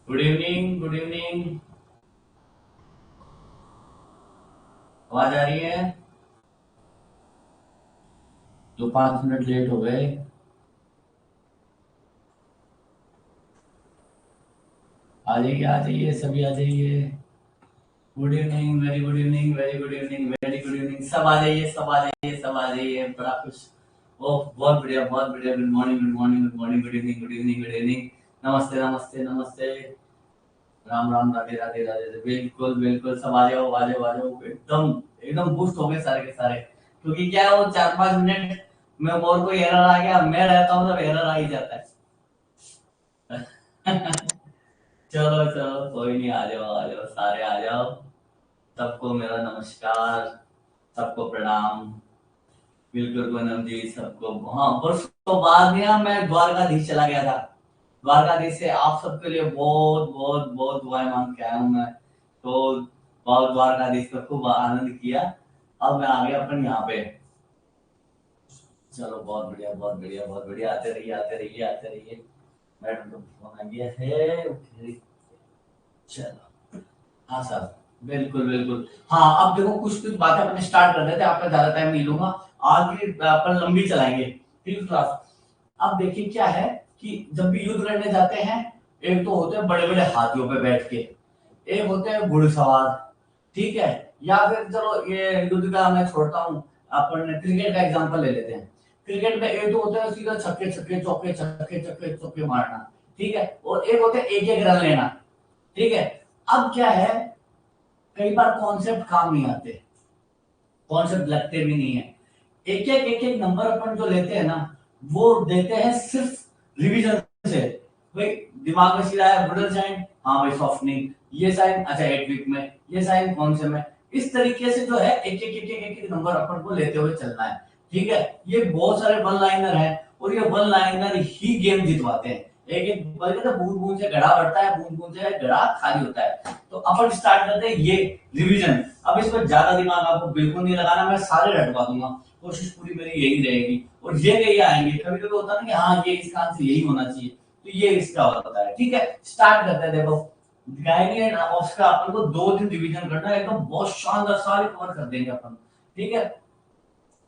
Good evening, good evening. आवाज आ रही है? तो 5 मिनट लेट हो गए। आ जाइए सभी आ जाइए। Good evening, very good evening, very good evening, very good evening. सब आ जाइए, सब आ जाइए, सब आ जाइए। बड़ा खुश। ओह, बहुत बढ़िया, बहुत बढ़िया। Good morning, good morning, good morning, good evening, good evening, good evening. नमस्ते, नमस्ते, नमस्ते। राम राम, राधे राधे, राधे राधे। बिल्कुल बिल्कुल, सब आ जाओ, आ जाओ, आ जाओ। एकदम एकदम बूस्ट हो गए सारे के सारे। क्योंकि क्या है, वो 4-5 मिनट में और कोई एरर आ गया, मैं रहता हूँ तब एरर आ ही जाता है। चलो चलो, कोई नहीं, आ जाओ सारे आ जाओ। सबको मेरा नमस्कार, सबको प्रणाम। बिल्कुल पूनम जी, सबको। हाँ, परसों बाद में मैं द्वारकाधीश चला गया था। द्वारकाधीश से आप सबके लिए बहुत बहुत बहुत दुआएं मांग के आया हूँ मैं। तो बहुत द्वारकाधीश का खूब आनंद किया। अब मैं आ गया अपन यहाँ पे। चलो, बहुत बढ़िया, बहुत बढ़िया, बहुत बढ़िया। आते रहिए, आते रहिए, आते रहिए। मैडम का फोन आ गया है। ओके, चलो। हाँ सर, बिल्कुल बिल्कुल। हाँ, अब देखो, कुछ कुछ बातें अपने स्टार्ट कर देते हैं, आपका ज्यादा टाइम नहीं लूंगा। आज की अपन लंबी चलाएंगे, ठीक क्लास। अब देखिए क्या है कि जब भी युद्ध लड़ने जाते हैं, एक तो होते हैं बड़े बड़े हाथियों पे बैठ के, एक होते हैं घुड़सवार, ठीक है। या फिर चलो, ये युद्ध का मैं छोड़ता हूँ। अपन क्रिकेट का एग्जांपल ले लेते हैं। क्रिकेट में एक तो होता है सीधा छक्के छक्के चौके, छक्के छक्के चौके मारना, ठीक है। और एक होता है एक एक रन लेना, ठीक है। अब क्या है, कई बार कॉन्सेप्ट काम नहीं आते, कॉन्सेप्ट लगते भी नहीं है। एक एक नंबर अपन जो लेते हैं ना, वो देते हैं सिर्फ रिवीजन से। भाई, दिमाग में सीधा है ब्रदर साइन, हाँ भाई सॉफ्टनिंग, ये साइन अच्छा 8 वीक में, ये साइन कौन से में। इस तरीके से जो है एक एक नंबर अपन को लेते हुए चलना है, ठीक है। ये बहुत सारे वन लाइनर हैं, और ये वन लाइनर ही गेम जितवाते हैं। एक एक बल्कि बूंद बूंद से घड़ा बढ़ता है, बूंद बूंद से घड़ा खाली होता है। तो अपन स्टार्ट करते हैं ये रिवीजन। अब इसमें ज्यादा दिमाग आपको बिल्कुल नहीं लगाना, मैं सारे रटवा दूंगा। कोशिश पूरी मेरी यही रहेगी। और ये कहीं आएंगे, कभी कभी होता है ना कि हाँ, ये इसका आंसर यही होना चाहिए, तो ये इसका होता है, ठीक है। स्टार्ट करते हैं, देखो। गायनी एंड ऑस्कर अपन को 2 दिन रिवीजन करना है, एकदम बहुत शानदार, सारे कवर कर देंगे अपन, ठीक है।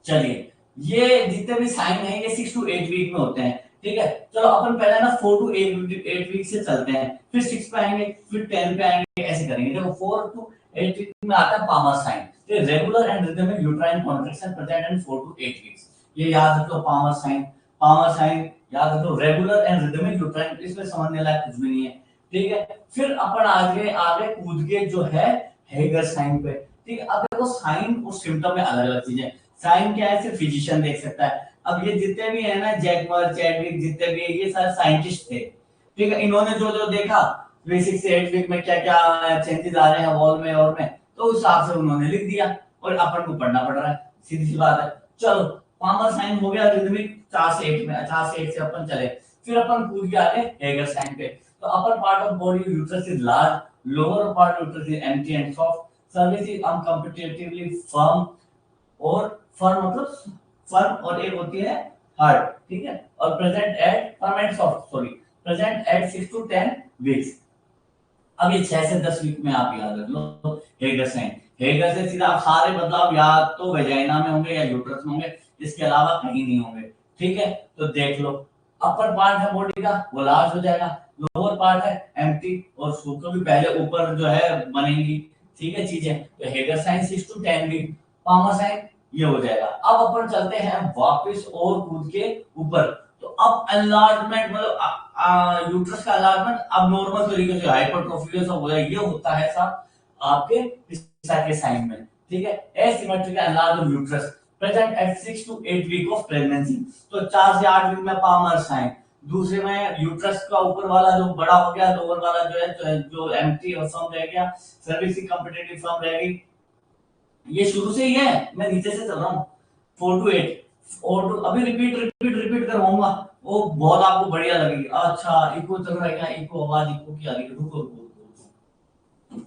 चलिए, ये जितने भी साइन है ये 6 to 8 वीक में होते हैं, ठीक है। चलो, अपन पहले ना 4 to 8 वीक से चलते हैं, फिर 6 पे आएंगे, फिर 10 पे आएंगे, ऐसे करेंगे। देखो, 4 to 8 वीक में आता है पामर साइन। तो regular and rhythmic uterine contraction present in 4 to 8 weeks. ये याद रखो, पामर साइन। पामर साइन याद रखो, रेगुलर एंड रिदमिक यूट्राइन, इसमें समझने लायक कुछ भी नहीं है, ठीक है। फिर अपन आगे आगे कूद के जो है हेगर साइन पे, ठीक है। अब देखो, साइन और सिम्टम में अलग अलग चीजें। साइन क्या है, सिर्फ फिजिशियन देख सकता है। अब ये जितने भी है ना, जैकमर, चैडविक, जितने भी है, ये सारे साइंटिस्ट थे, ठीक है। इन्होंने जो जो देखा, 3 6 8 वीक में क्या क्या चेंजेस आ रहे हैं वॉल में और में, तो उस हिसाब से उन्होंने लिख दिया, और अपन को पढ़ना पड़ रहा है, सीधी सी बात है। चलो, पामर साइन हो गया रिदमिक 4 से 8 में, 4 से 8 से अपन चले। फिर अपन कूद के आगे हेगर साइन पे। तो upper part of body uterus is large, lower part uterus is empty and soft, cervix is uncompetitively firm. और फर्म मतलब फर्म, और एक होती है हार्ड, ठीक है। और present at permanent soft, sorry, present at 6 to 10 weeks. अब ये 6 से 10 वीक में आप याद रख लो हेगर साइन। हेगर से सीधा आप सारे बदलाव या तो वेजाइना में होंगे या यूट्रस में होंगे, इसके अलावा कहीं नहीं होंगे, ठीक है। तो देख लो, अपर पार्ट है बॉडी का, वो लार्ज हो जाएगा। लोअर पार्ट है एम्प्टी, और सूत्र भी पहले ऊपर जो है बनेंगी, ठीक है चीजें। तो Hegar sign 6 to 10 week, Palmer sign ये हो जाएगा। अब अपन चलते हैं वापस और कूद के ऊपर। तो अब एनलार्जमेंट मतलब यूट्रस का एनलार्जमेंट अब नॉर्मल तरीके से हाइपरट्रोफी सब हो जाए, ये होता है साहब आपके पिसा के साइन में, ठीक है। Asymmetrical enlarge of uterus present at 6 to 8 week of pregnancy. तो 4 से 8 वीक में पामर साइन, दूसरे में यूट्रस का ऊपर वाला जो बड़ा हो गया, लोअर वाला जो है जो एम्प्टी और फर्म रह गया, सर्विस कंपेटिटिव फर्म रहेगी। ये शुरू से ही है, मैं नीचे से चल रहा हूँ। 4 to 8, और अभी रिपीट रिपीट रिपीट करवाऊंगा, वो बहुत आपको बढ़िया लगेगी। अच्छा, इको चल रहा है क्या? इको, आवाज इको की आ रही है, रुको रुको रुको रुको।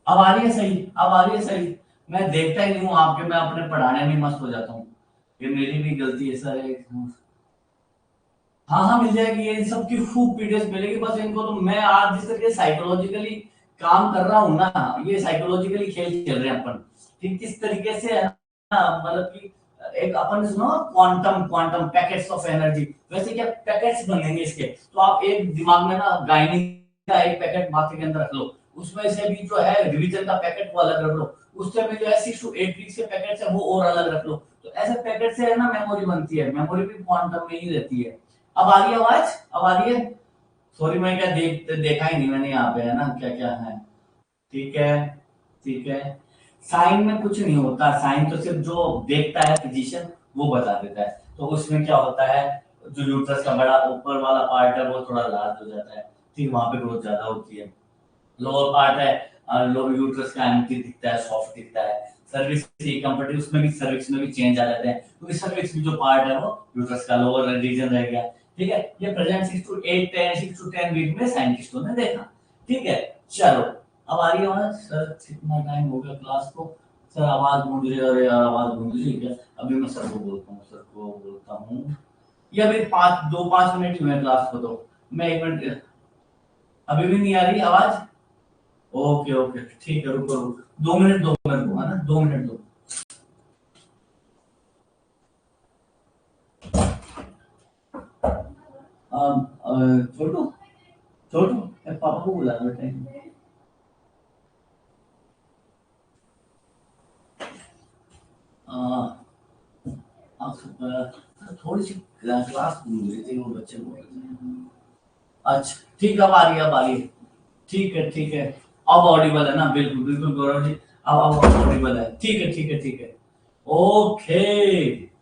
अब आ रही है सही, अब आ रही है सही। मैं देखता ही नहीं हूँ आपके, मैं अपने पढ़ाने में मस्त हो जाता हूँ। ये मेरी भी गलती है सर, एक हाँ हाँ मिल जाएगी, ये सबकी खूब पीडीएफ मिलेगी। बस इनको तो मैं आज जिस तरीके साइकोलॉजिकली काम कर रहा हूँ ना, ये साइकोलॉजिकली खेल खेल रहे हैं अपन कि किस तरीके से है ना, मतलब कि एक अपन ने सुना quantum quantum packets of energy, वैसे क्या पैकेट्स बनेंगे इसके। तो आप एक दिमाग में ना गायनी का एक पैकेट माथे के अंदर रख लो, उसमें से भी जो है रिवीजन का पैकेट वो अलग रख लो, उससे भी जो है 6 to 8 वीक के पैकेट है वो और अलग रख लो। तो ऐसे पैकेट से है ना मेमोरी बनती है, मेमोरी भी क्वांटम में ही रहती है। अब आ रही है आवाज, अब आ रही है। सॉरी मैं क्या देखा ही नहीं मैंने यहाँ पे है ना क्या क्या है। ठीक है, ठीक है। साइन में कुछ नहीं होता, साइन तो सिर्फ जो देखता है फिजिशियन वो बता देता है। तो उसमें क्या होता है, जो यूट्रस का बड़ा ऊपर वाला पार्ट है वो थोड़ा लार्ज हो जाता है, ठीक वहां पे ग्रोथ ज्यादा होती है। लोअर पार्ट है, लोअर यूट्रस का एम्प्टी दिखता है, सॉफ्ट दिखता है। सर्विक्स कंपेटिव उसमें भी, सर्विक्स में भी चेंज आ जाते हैं, क्योंकि सर्विक्स में जो पार्ट है वो यूट्रस का लोअर रीजन रह गया। ठीक है, ये प्रेजेंट 6 to 10 वीक में साइंटिस्टों ने देखा। ठीक है, चलो अब आ रही है आवाज। सर कितना टाइम हो गया क्लास को, सर आवाज गूंज रही है, अरे यार आवाज गूंज रही है क्या। अभी मैं सर को बोलता हूँ, सर को बोलता हूँ। ये अभी 5 मिनट हुए क्लास को, तो मैं 1 मिनट। अभी भी नहीं आ रही आवाज। ओके ओके ठीक है, रुको रुको 2 मिनट दो मेरे को, है ना 2 मिनट दो। छोटू, छोटू पापा को बुला बेटा। थोड़ी सी क्लास भूल गई थी, वो बच्चे बोल रहे थे। अच्छा ठीक है, अब आ रही है, अब आ रही है। ठीक है, ठीक है। अब ऑडिबल है ना, बिल्कुल बिल्कुल गौरव जी। अब ऑडिबल है, ठीक है ठीक है ठीक है। ओके,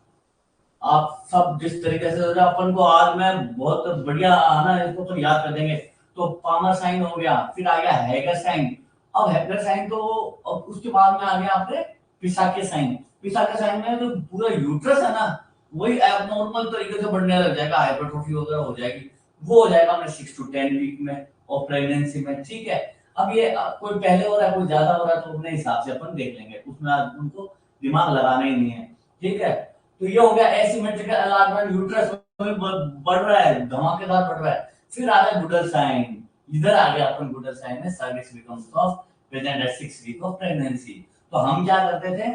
आप सब जिस तरीके से अपन को आज मैं बहुत बढ़िया ना इसको तो याद कर देंगे। तो पामर साइन हो गया, फिर आ गया हैगर साइन। अब हैगर साइन तो अब उसके बाद में आ गया आपने पिसाके साइन। पिसाके साइन में जो पूरा यूट्रस है ना, वही एबनॉर्मल तरीके से बढ़ने लग जाएगा, हाइपरट्रोफी वगैरह हो जाएगी। वो हो जाएगा अपने 6 to 10 वीक में और प्रेगनेंसी में। ठीक है, अब ये कोई पहले हो रहा है कोई ज्यादा हो रहा है तो अपने हिसाब से अपन देख लेंगे, उसमें आज उनको दिमाग लगाना ही नहीं है। ठीक है, तो ये हो गया एसिमेट्रिकल अलार्गमेंट, यूट्रस में बढ़ रहा है, धमाकेदार बढ़ रहा है। फिर आ गया गुडल साइन, इधर आ गया अपन गुडल साइन में cervix becomes off present at 6 week of pregnancy. तो हम क्या करते थे,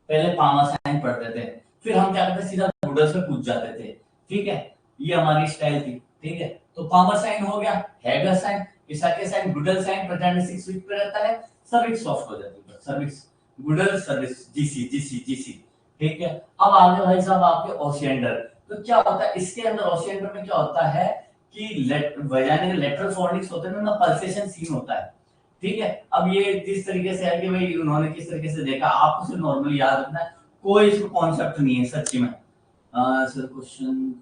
पहले पामा साइन पढ़ते थे, फिर हम क्या करते सीधा गुडल्स में कूद जाते थे। ठीक है, ये हमारी स्टाइल थी। ठीक है, तो पामा साइन हो गया, Hegar sign, Piskacek sign, Goodell sign present 6 week पे रहता है, सर्विक्स सॉफ्ट हो जाती है, cervix Goodell cervix GC GC GC. ठीक है, अब आगे भाई साहब आपके ओशियंडर। तो क्या होता है इसके अंदर, ओशियंडर में क्या होता है कि वजाइना के लेटरल फॉर्निक्स होते हैं ना, पल्सेशन सीन होता है। ठीक है, अब ये जिस तरीके से है कि भाई उन्होंने किस तरीके से देखा, आपको सिर्फ नॉर्मली याद रखना है, कोई इसमें कॉन्सेप्ट नहीं है सच्ची में। सर क्वेश्चन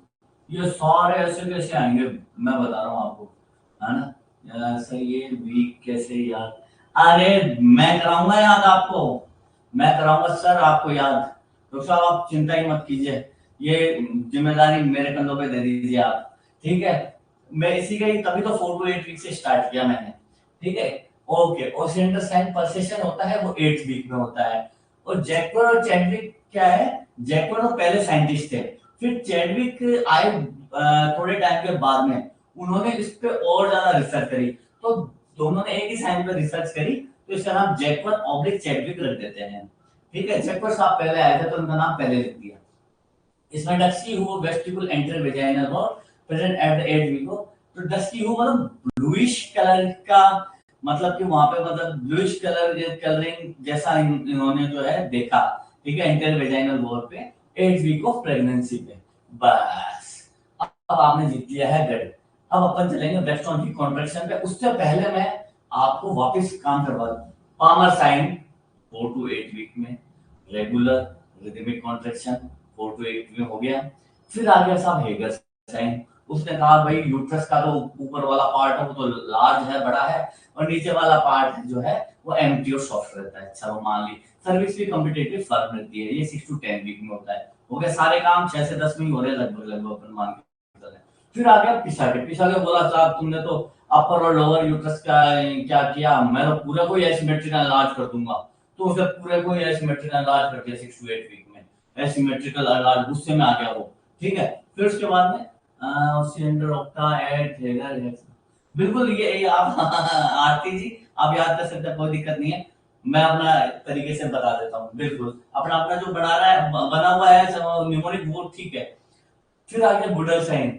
ये सारे ऐसे कैसे आएंगे, मैं बता रहा हूँ आपको, है ना। सर ये वीक कैसे याद, अरे मैं कराऊंगा याद आपको, मैं कराऊंगा सर आपको याद। डॉक्टर साहब आप चिंता ही मत कीजिए, ये जिम्मेदारी मेरे कंधों पे दे दीजिए आप। ठीक है, मैं इसी का ही तभी तो 4 to 8 वीक से स्टार्ट किया मैंने। ठीक है, ओके, ओशियंडर साइन परसेशन होता है वो 8 वीक में होता है। और जैकवर और चैडविक क्या है, जैकवर तो पहले साइंटिस्ट थे, फिर चैडविक आए थोड़े टाइम के बाद में, उन्होंने इस पे और ज्यादा रिसर्च करी। तो दोनों ने एक ही साइन पे रिसर्च करी, तो इसका नाम जैकवर ऑब्लिक चैडविक रख देते हैं। ठीक है, जैकवर साहब पहले आए थे तो उनका नाम पहले लिख दिया। इसमें dusky who vestibule enter vaginal और प्रेजेंट एट द एज वीको। तो डस्की हु मतलब ब्लूइश कलर का, मतलब कि वहां पे मतलब ब्लूइश कलर कलरिंग जैसा इन्होंने जो है देखा। ठीक है, एंटर वेजाइनल वॉल पे 8 वीक ऑफ प्रेगनेंसी पे। बस अब आपने जीत लिया है गढ़। अब अपन चलेंगे ब्रेस्टोन की कॉन्ट्रैक्शन पे, उससे पहले मैं आपको वापस काम करवा दूं। पामर साइन 4 to 8 वीक में, रेगुलर रिदमिक कॉन्ट्रैक्शन 4 to 8 में हो गया। फिर आ गया साहब हेगर साइन, उसने कहा भाई यूट्रस का तो ऊपर वाला पार्ट है वो तो लार्ज है, बड़ा है, और नीचे वाला पार्ट जो है वो एम्प्टी और सॉफ्ट रहता है। अच्छा वो मान ली सर्विस भी कॉम्पिटेटिव फर्म रहती है, ये 6 to 10 वीक में होता है। हो गया सारे काम 6 से 10 में ही हो रहे हैं लगभग लगभग अपन मान के चले। फिर आ गया पिछाके, पिछाके बोला साहब तुमने तो अपर और लोअर यूट्रस का क्या किया, मैं तो पूरा कोई एसिमेट्रिकल इलाज कर दूंगा। तो उसे पूरे को एसिमेट्रिकल इलाज कर दिया 6 to 8 वीक में, एसिमेट्रिकल इलाज गुस्से में आ गया वो। ठीक है, फिर उसके बाद में सिलेंडर ऑक्टा एट हेगर, बिल्कुल ये आप आरती जी आप याद कर सकते हैं, कोई दिक्कत नहीं है। मैं अपना तरीके से बता देता हूँ, बिल्कुल अपना अपना जो बना रहा है बना हुआ है न्यूमोनिक वो ठीक है। फिर आगे गुडल साइन,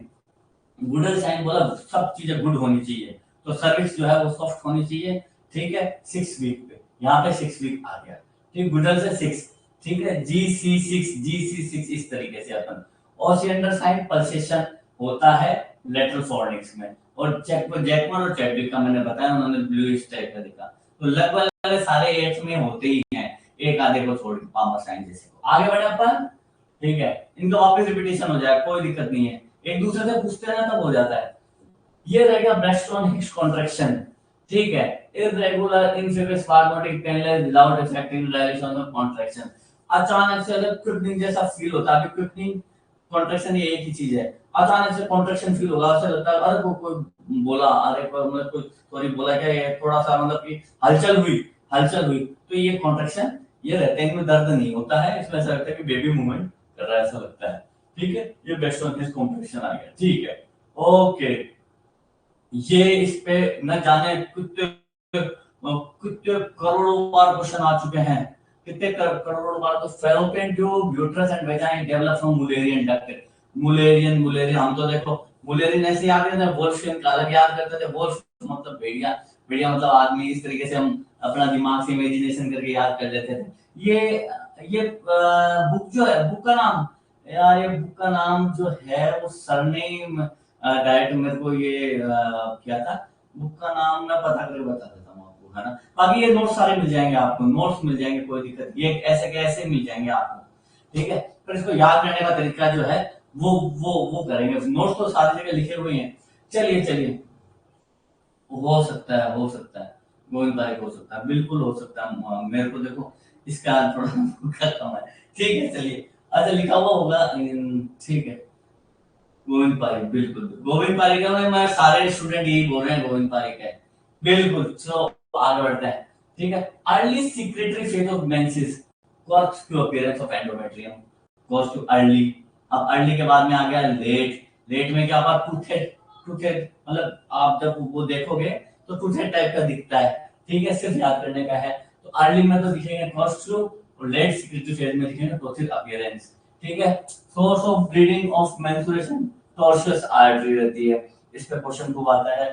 गुडल साइन बोला सब चीजें गुड होनी चाहिए, तो सर्विस जो है वो सॉफ्ट होनी चाहिए, ठीक है 6 वीक पे, यहाँ पे 6 वीक आ गया, ठीक गुडल से 6, ठीक है GC6 इस तरीके से अपन। और सिलेंडर साइन पल्सेशन होता है लेटरल फॉर्निक्स में, और जैकमन और चैडविक का मैंने बताया, उन्होंने ब्लूइश टाइप का दिखा, तो लगभग सारे एड्स में होते ही हैं, एक आधे को छोड़ के पामर साइन जैसे को। आगे बढ़े अपन, ठीक है इनका वापस रिपीटेशन हो जाए, कोई दिक्कत नहीं है, एक दूसरे से पूछते रहना तब हो जाता है। ये रह गया ब्रेस्टोन हिक्स कॉन्ट्रैक्शन, ठीक है इरेगुलर इनफिबियस spasmodic painless without affecting dilation of contraction, अचानक से अलग क्विकनिंग जैसा फील होता है। अभी क्विकनिंग कॉन्ट्रैक्शन ये एक ही चीज है, अचानक से कॉन्ट्रैक्शन फील होगा, ऐसा लगता है अरे कोई बोला, अरे मतलब कोई सॉरी बोला क्या, ये थोड़ा सा मतलब कि हलचल हुई, तो ये कॉन्ट्रैक्शन ये रहते हैं, इनमें दर्द नहीं होता है, इसमें ऐसा लगता है कि बेबी मूवमेंट कर रहा है ऐसा लगता है, ठीक है ये ब्रेस्टोन हिक्स कॉन्ट्रैक्शन आ गया, ठीक है ओके। ये इस पे न जाने कितने कितने करोड़ों बार क्वेश्चन आ चुके हैं, कितने करोड़ों बार, तो fallopian tube uterus and वेजाइन develop from Mullerian duct, Mullerian हम तो देखो मुलेरियन ऐसे याद करते थे, वोल्फियन का अलग याद करते थे, वोल्फ मतलब भेड़िया, भेड़िया मतलब आदमी, इस तरीके से हम अपना दिमाग से इमेजिनेशन करके याद कर लेते थे। ये बुक जो है, बुक का नाम यार, ये बुक का नाम जो है वो सरनेम डायरेक्ट मेरे को ये क्या था, बुक का नाम मैं पता करके बता देता हूँ आपको, है ना। बाकी ये नोट्स सारे मिल जाएंगे आपको, नोट्स मिल जाएंगे, कोई दिक्कत, ये ऐसे कैसे मिल जाएंगे आपको, ठीक है। पर इसको याद करने का तरीका जो है वो करेंगे, नोट्स तो सारी जगह लिखे हुए हैं। चलिए चलिए, हो सकता है गोविंद भाई, हो सकता है, बिल्कुल हो सकता है, मेरे को देखो इसका थोड़ा कम है, ठीक है चलिए। अच्छा लिखा हुआ होगा, ठीक है गोविंद पारिक, बिल्कुल गोविंद पारिक है, मैं सारे स्टूडेंट यही बोल रहे हैं गोविंद पारिक है, बिल्कुल। चलो आगे बढ़ते हैं, ठीक है। Early secretory phase of menses cause to appearance of endometrium, cause to early, अब अर्ली के बाद में आ गया लेट, लेट में क्या होगा, टूथेड मतलब आप जब वो देखोगे तो टूथेड टाइप का दिखता है, ठीक है सिर्फ याद करने का है। तो अर्ली में तो दिखेंगे कॉज टू, और लेट सिक्रेटरी फेज में दिखेंगे टोथिल अपीयरेंस, ठीक है। Source of bleeding of menstruation tortuous artery रहती है, इस पे क्वेश्चन को आता है।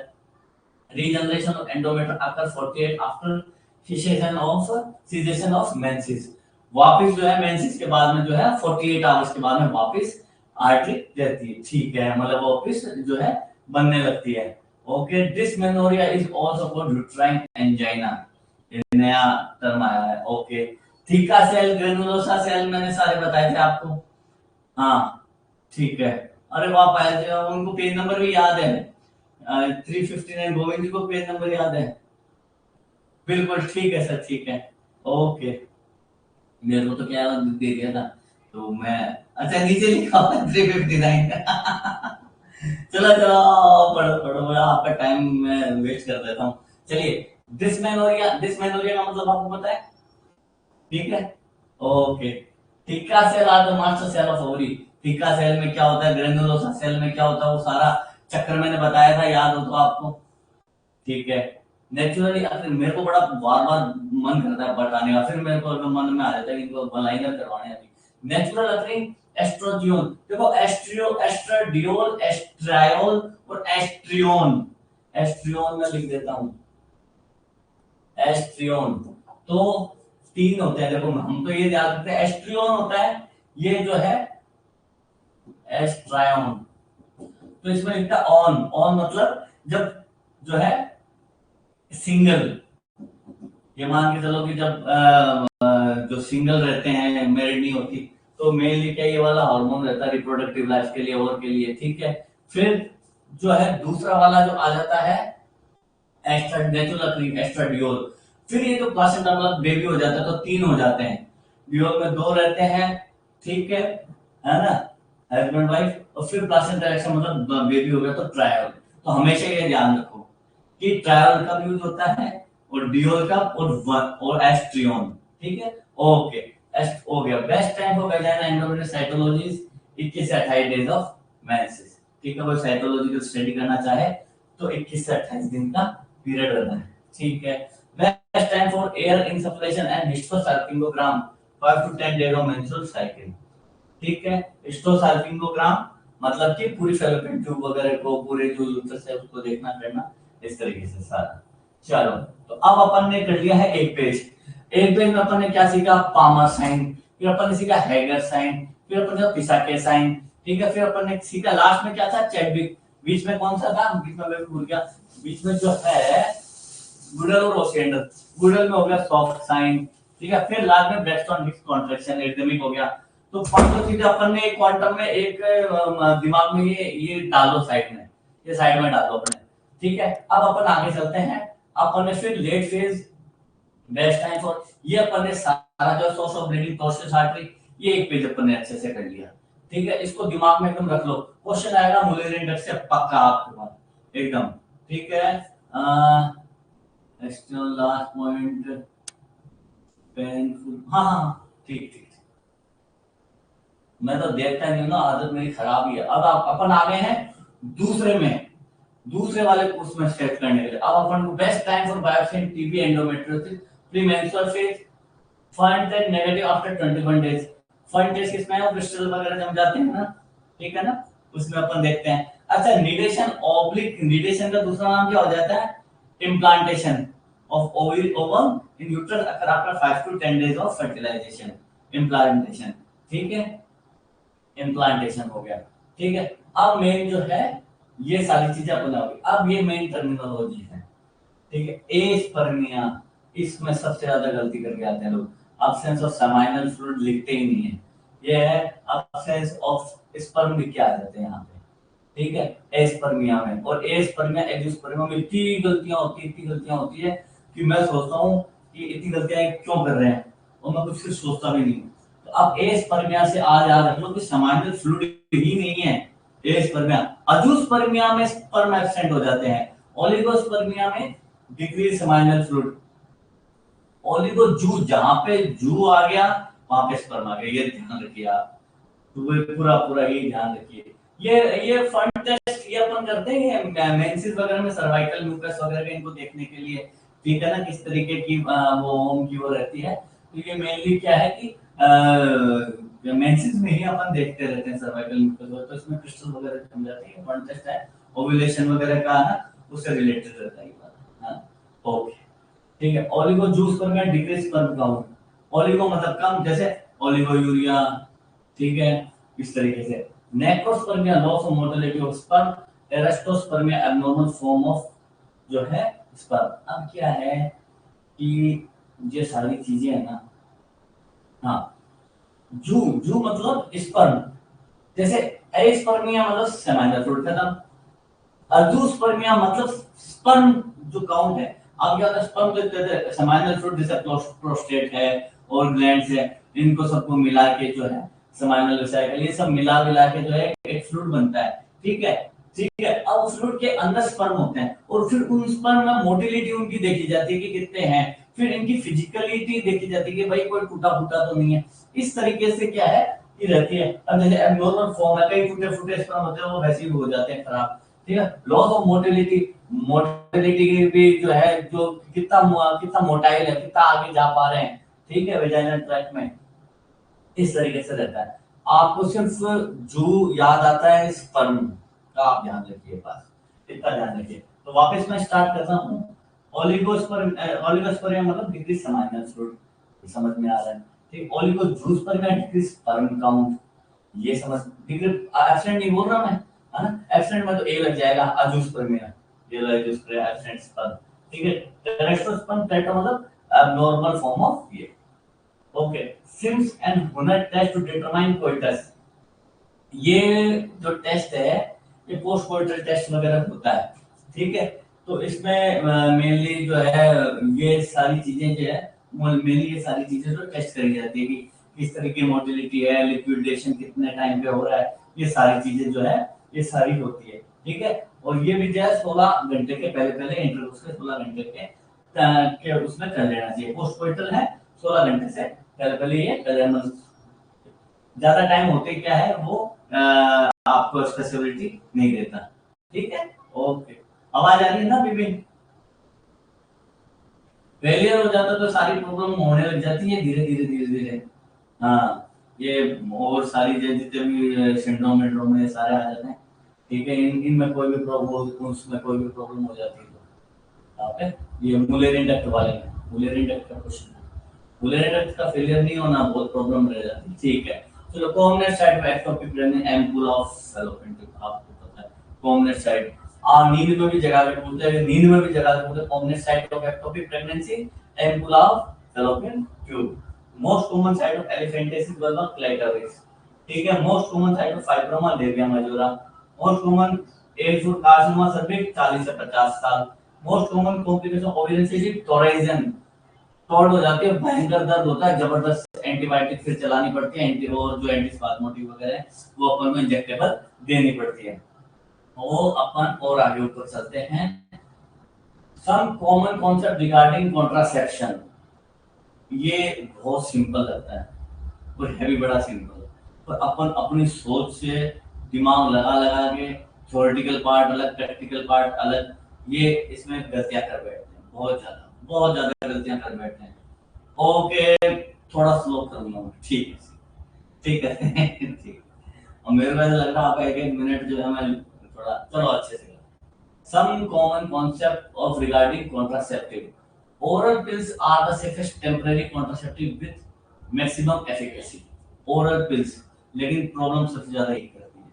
Regeneration of endometrium occur 48 after cessation of menses, वापस जो है मेंसेस के बाद में जो है 48 आवर्स के बाद में वापस आर्टरी रहती है, ठीक है मतलब वापस जो है बनने लगती है, okay. Dysmenorrhea is also called uterine angina, ये नया टर्म आया है, okay. Theca cell granulosa cell मैंने सारे बताए थे आपको, हाँ ठीक है। अरे वाह पायल जी, उनको पेज नंबर भी याद है, 359, गोविंद जी को पेज नंबर याद है, बिल्कुल ठीक है सर, ठीक है ओके। मेरे को तो क्या दे दिया था, तो मैं अच्छा नीचे लिखा हुआ 359 चलो चलो पढ़ो पढ़ो, मैं आपका टाइम मैं वेस्ट कर देता हूँ। चलिए डिसमेनोरिया का मतलब आपको पता है, ठीक है okay. Theca cell are the master cell of ovary, theca cell में क्या होता है, ग्रेनुलोसा सेल में क्या होता है, वो सारा चक्कर मैंने बताया था, याद हो तो आपको, ठीक है। नेचुरली मेरे को बड़ा बार बार मन करता है बताने का, फिर मेरे को मन में आ जाता है कि इनको बनाइनर करवाने अभी। नेचुरल अथरिंग एस्ट्रोजियोन, देखो एस्ट्राडियोल, एस्ट्रायोल और एस्ट्रियोन, एस्ट्रियोन में लिख देता हूँ एस्ट्रियोन, तो तीन होते हैं, देखो हम तो ये याद रखते हैं एस्ट्रियोन होता है, ये जो है एस्ट्रायोन, तो इसमें लिखता है ऑन, ऑन मतलब जब जो है सिंगल, ये मान के चलो कि जब जो सिंगल रहते हैं, मैरिड नहीं होती, तो मेनली क्या ये वाला हार्मोन रहता है रिप्रोडक्टिव लाइफ के लिए और के लिए, ठीक है। फिर जो है दूसरा वाला जो आ जाता है एस्ट्राडियोल, फिर ये जो प्लासेंटा मतलब बेबी हो जाता है तो तीन हो जाते हैं, डियोल में दो रहते हैं, ठीक है ना, हस्बैंड वाइफ, और फिर प्लासेंटा एक्शन मतलब बेबी हो गया तो ट्रायल। तो हमेशा ये ध्यान रखो कि ट्रायल कब यूज होता है और डियोल कब, और एस्ट्रियोन, ठीक है ओके। हो गया best time for vagina endometrial cytologies 21 से 28 डेज ऑफ मेंसेस, ठीक है, वो साइकोलॉजिकल स्टडी करना चाहे तो 21 से 28 दिन का पीरियड रहता है, ठीक है। Best time for air insufficient and hysterosalpingogram 5 to 10 days of menstrual cycle, ठीक है। हिस्टोसाल्पिंगोग्राम मतलब कि पूरी फैलोपियन ट्यूब वगैरह को, पूरे जो यूट्रस है उसको देखना करना, इस तरीके से सारा। चलो, तो अब अपन ने कर लिया है एक पेज में अपन ने क्या सीखा, पामर साइन, फिर अपन ने सीखा हैगर साइन, फिर अपन ने पिसाके साइन, ठीक है। फिर अपन ने सीखा लास्ट में क्या था, चैडविक। बीच में कौन सा था, बीच में मैं भूल गया, बीच में जो है गुडल और ओसेंडर। गुडल में हो गया सॉफ्ट साइन, ठीक है। फिर लास्ट में ब्रेक्सटन हिक्स कॉन्ट्रैक्शन एरिथमिक हो गया। तो पांचों चीजें अपन ने क्वांटम में एक दिमाग में ये डाल दो साइड में, ये साइड में डाल दो अपने, ठीक है। अब अपन आगे चलते हैं। अपन ने फिर late phase, best time for, ये अपन ने सारा जो source of bleeding, tortuous artery, ये एक पेज अपन ने अच्छे से कर लिया, ठीक है। इसको दिमाग में एकदम रख लो, क्वेश्चन आएगा मुलेरियन इंडेक्स से पक्का आपके पास एकदम, ठीक है। एक्सटर्नल लास्ट पॉइंट पेनफुल, हाँ ठीक ठीक, मैं तो देखता नहीं हूं ना, आदत मेरी खराब ही है। अब अपन आ गए हैं दूसरे में, दूसरे वाले कोर्स में सेट करने के लिए। अब अपन को best time for biopsy in TB endometriosis premenstrual phase, fund test negative after 21 days. Fund test किसमें है, क्रिस्टल वगैरह जम जाते हैं ना, ठीक है ना, उसमें अपन देखते हैं। अच्छा, निडेशन ऑब्लिक, निडेशन का दूसरा नाम क्या हो जाता है, implantation of ovum in uterus occur after 5 to 10 days of fertilization, implantation, ठीक है। इम्प्लांटेशन हो गया, ठीक है। अब मेन जो है ये सारी चीजें अपन होगी। अब ये मेन टर्मिनोलॉजी है, ठीक है। एस्पर्मिया, इसमें सबसे ज्यादा गलती करके आते हैं लोग, अब्सेंस ऑफ सेमाइनल फ्लूइड लिखते ही नहीं है, ये है अब्सेंस ऑफ स्पर्म लिख के आ जाते हैं यहाँ पे, ठीक है, एस्पर्मिया में। और एस्पर्मिया एंजियोस्पर्मिया में इतनी गलतियां होती है कि मैं सोचता हूँ कि इतनी गलतियां क्यों कर रहे हैं, और मैं कुछ सोचता भी नहीं। तो अब एस्पर्मिया से आज याद रख लो कि सेमाइनल फ्लूइड ही नहीं है एस्पर्मिया। अजूस्पर्मिया में स्पर्म एब्सेंट हो जाते हैं, ओलिगोस्पर्मिया में डिक्रीज सेमाइनल फ्लूइड। ओलिगो जू, जहां पे जू आ गया वहां पे स्पर्म आ गया, ये ध्यान रखिए आप, तो पूरा पूरा ये ध्यान रखिए। ये फंड टेस्ट ये अपन करते हैं मेंसेस वगैरह में, सर्वाइकल म्यूकस वगैरह का इनको देखने के लिए, ठीक है ना, किस तरीके की वो होम की वो रहती है। तो ये मेनली क्या है कि मेंसेस में ही अपन देखते रहते हैं सर्वाइकल म्यूकस, तो इसमें क्रिस्टल वगैरह जम जाती है। फंड टेस्ट है ओव्यूलेशन वगैरह का ना, उससे रिलेटेड रहता है ये बात, हां ओके, ठीक है। ओलिगो जूस पर मैं डिक्रीज स्पर्म काउंट, ओलिगो मतलब कम, जैसे ओलिगोयूरिया, ठीक है, इस तरीके से। Necrospermia loss of motility of sperm, teratospermia abnormal form of जो है स्पर्म। अब क्या है कि ये सारी चीजें है ना, हाँ, जू जू मतलब स्पर्म, जैसे एस्पर्मिया मतलब सेमाइनल फ्लूइड खत्म, अजूस्पर्मिया मतलब स्पर्म जो काउंट है। अब क्या होता है, स्पर्म जो सेमाइनल फ्लूइड जैसे प्रोस्टेट है और ग्लैंड्स है, इनको सबको मिला के जो है सेमाइनल वेसिकल, ये सब मिला के जो है एक फ्लूइड बनता है, ठीक है, ठीक है। अब फ्लूइड के अंदर स्पर्म होते हैं और फिर उन स्पर्म में मोटिलिटी उनकी देखी जाती है कि कितने हैं, फिर इनकी फिजिकलिटी देखी जाती है कि भाई कोई टूटा फूटा तो नहीं है। इस तरीके से क्या है कि रहती है। अब जैसे एब्नॉर्मल फॉर्म है, कई टूटे फूटे स्पर्म होते हैं वो वैसे ही हो जाते हैं खराब, ठीक है। लॉस ऑफ मोटिलिटी, मोटिलिटी भी जो है, जो कितना मोटाइल है, कितना आगे जा पा रहे हैं, ठीक है, वेजाइनल ट्रैक्ट में, इस तरीके से रहता है। आपको सिर्फ जू याद आता है, स्पर्म का आप ध्यान रखिए, बस इतना ध्यान रखिए। तो वापस मैं स्टार्ट करता हूँ। ओलिगोस्पर्मिया मतलब डिक्रीज सेमाइनल फ्लूइड, समझ में आ रहा है, ठीक। ओलिगोजूस्पर्मिया डिक्रीज स्पर्म काउंट, ये समझ, डिक्रीज एब्सेंट नहीं बोल रहा मैं, है ना, एब्सेंट में तो ए लग जाएगा, अजूस्पर्मिया, ये लो अजूस्पर्मिया एब्सेंट स्पर्म, ठीक है। टेरेस्ट्रोस्पर्म टेट्रा मतलब एब्नॉर्मल फॉर्म ऑफ ये, ओके। सिम्स एंड हुनर टेस्ट टू डिटरमाइन कोइटस, ये जो टेस्ट है ये पोस्ट कोइटल टेस्ट वगैरह होता है, ठीक है। तो इसमें मेनली जो है ये सारी चीजें जो है, मेनली ये सारी चीजें जो टेस्ट करी जाती है कि किस तरह की मोटिलिटी है, लिक्विडेशन कितने टाइम पे हो रहा है, ये सारी चीजें जो है ये सारी होती है, ठीक है। और ये भी जो है 16 घंटे के पहले इंटरकोर्स के 16 घंटे के उसमें कर लेना चाहिए। पोस्ट कोइटल है 16 घंटे से पहले ये कर लेना, ज्यादा टाइम होते क्या है वो आपको स्पेसिबिलिटी नहीं देता। ठीक है, ओके, आवाज आ रही है ना विपिन? फेलियर हो जाता तो सारी प्रॉब्लम होने लग जाती है धीरे धीरे धीरे धीरे। हाँ, ये और सारी जितने भी सिंड्रोम विंड्रोम में सारे आ जाते हैं। ठीक है, इनमें कोई भी प्रॉब्लम, उसमें कोई भी प्रॉब्लम हो जाती है तो यहाँ पे ये मुलेरियन डक्ट वाले में, मुलेरियन डक्ट का क्वेश्चन है। मुलेरियन डक्ट का फेलियर नहीं होना बहुत प्रॉब्लम रह जाती है। ठीक है, चलो कॉमनेट साइड में ectopic pregnancy ampoule of fallopian tube, आपको पता है कॉमनेट साइड। नींद में भी जगह पे बोलते हैं, नींद में भी जगह पे बोलते हैं commonest site of ectopic pregnancy ampulla of fallopian tube. Most common site of elephantiasis vulva clitoris. ठीक है, most common site of fibroma labia majora. Most common age for carcinoma cervix 40 से 50 साल। Most common complication ovarian cyst torsion, torted हो जाती है, भयंकर दर्द होता है, जबरदस्त एंटीबायोटिक फिर चलानी पड़ती है, एंटी और जो एंटीस्पाज्मोटिक वगैरह है वो अपन को इंजेक्टेबल देनी पड़ती है। वो अपन और आगे ऊपर चलते हैं। Some common concept regarding contraception, ये बहुत सिंपल लगता है और है भी बड़ा सिंपल, पर अपन अपनी सोच से दिमाग लगा लगा के थ्योरेटिकल पार्ट अलग, प्रैक्टिकल पार्ट अलग, ये इसमें गलतियां कर बैठते हैं, बहुत ज्यादा गलतियां कर बैठते हैं। ओके, थोड़ा स्लो करूंगा मैं, ठीक है ठीक है ठीक। और मेरे को ऐसा लग रहा है आप एक एक मिनट जो है मैं थोड़ा, चलो अच्छे से। Some common concept of regarding contraceptive, oral pills are the safest temporary contraceptive with maximum efficacy. Oral pills, लेकिन प्रॉब्लम सबसे ज्यादा यही करती है,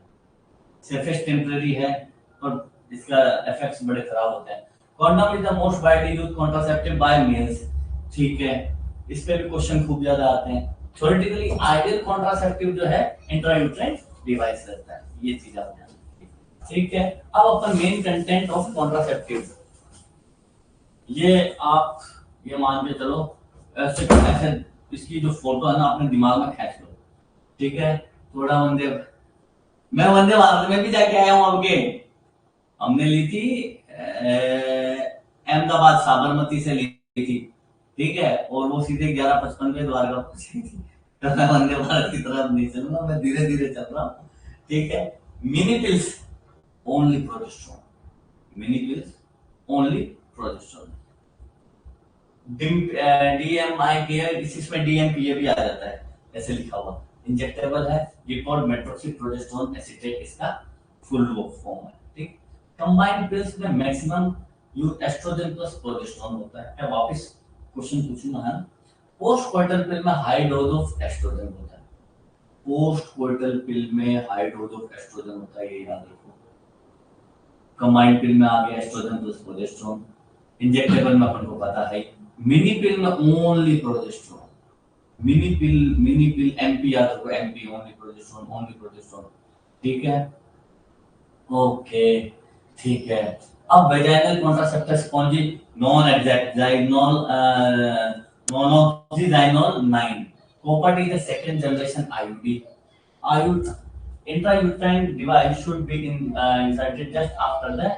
सेफेस्ट टेम्परेरी है पर इसका इफेक्ट्स बड़े खराब होते हैं। Condom is the most widely used contraceptive by males. ठीक है, इस पे भी क्वेश्चन खूब ज्यादा आते हैं। थ्योरेटिकली आइडियल कॉन्ट्रासेप्टिव जो है इंट्रायूट्राइन डिवाइस रहता है, ये चीज आप ध्यान रखिए। ठीक है, अब अपन मेन कंटेंट ऑफ कॉन्ट्रासेप्टिव, ये आप ये मान के चलो, ऐसे ऐसे इसकी जो फोटो है ना अपने दिमाग में खींच लो। ठीक है, थोड़ा मैं वंदे भारत में भी जाके आया हूँ आपके, हमने ली थी अहमदाबाद साबरमती से ली थी। ठीक है, और वो सीधे 11:55 पे द्वारका पहुंची थी। तो मैं वंदे भारत की तरफ नहीं चलूंगा, मैं धीरे धीरे चल रहा हूँ। ठीक है, mini pills only progesterone, mini pills only progesterone. DMI care, इसमें डीएमपीए भी आ जाता है, ऐसे लिखा हुआ, इंजेक्टेबल है, ये कॉल्ड मेट्रोक्सीप्रोजेस्टेरोन एसीटेट इसका फुल फॉर्म है। ठीक, कंबाइंड पिल्स में maximum use estrogen plus progesterone होता है। मैं वापस क्वेश्चन पूछूंगा है, पोस्ट कोइटल पिल में हाई डोज ऑफ एस्ट्रोजन होता है, पोस्ट कोइटल पिल में हाई डोज ऑफ एस्ट्रोजन होता है, ये याद रखो। कंबाइंड पिल में आ गया एस्ट्रोजन प्लस प्रोजेस्टेरोन, इंजेक्टेबल में अपन को पता है, मिनी पिल में only progesterone, mini pill MP याद रखो, MP only progesterone, only progesterone. ठीक है, ओके ठीक है। अब vaginal contraceptive sponge nonoxynol nonoxynol 9, copper is the second generation IUD. IUD intrauterine device should be inserted just after the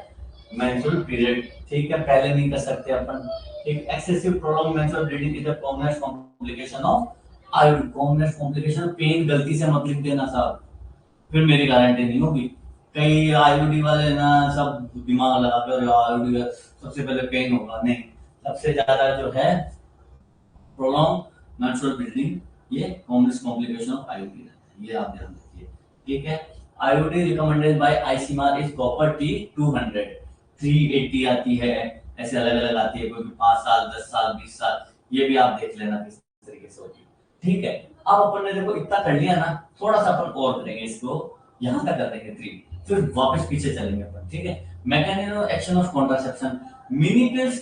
menstrual period। ठीक है, पहले नहीं कर सकते अपन। ठीक, excessive prolonged menstrual bleeding is a common complication of IUD। common complication, pain गलती से मत लिख देना साहब, फिर मेरी गारंटी नहीं होगी। कई आईयूडी वाले ना सब दिमाग लगा के आईयूडी सबसे पहले पेन होगा, नहीं, सबसे ज्यादा जो है prolonged menstrual bleeding, ये common complication of IUD है, ये आप ध्यान रखिए। ठीक है, IUD recommended by ICMR is copper T 200, 380 आती है, ऐसे अलग अलग आती है, कोई 5 साल 10 साल 20 साल, ये भी आप देख लेना किस तरीके से होती है। ठीक है, अब अपन ने देखो इतना कर लिया ना, थोड़ा सा अपन और करेंगे, इसको यहां तक कर देंगे 3, फिर वापस पीछे चलेंगे अपन। ठीक है, mechanism of action of contraception, mini pills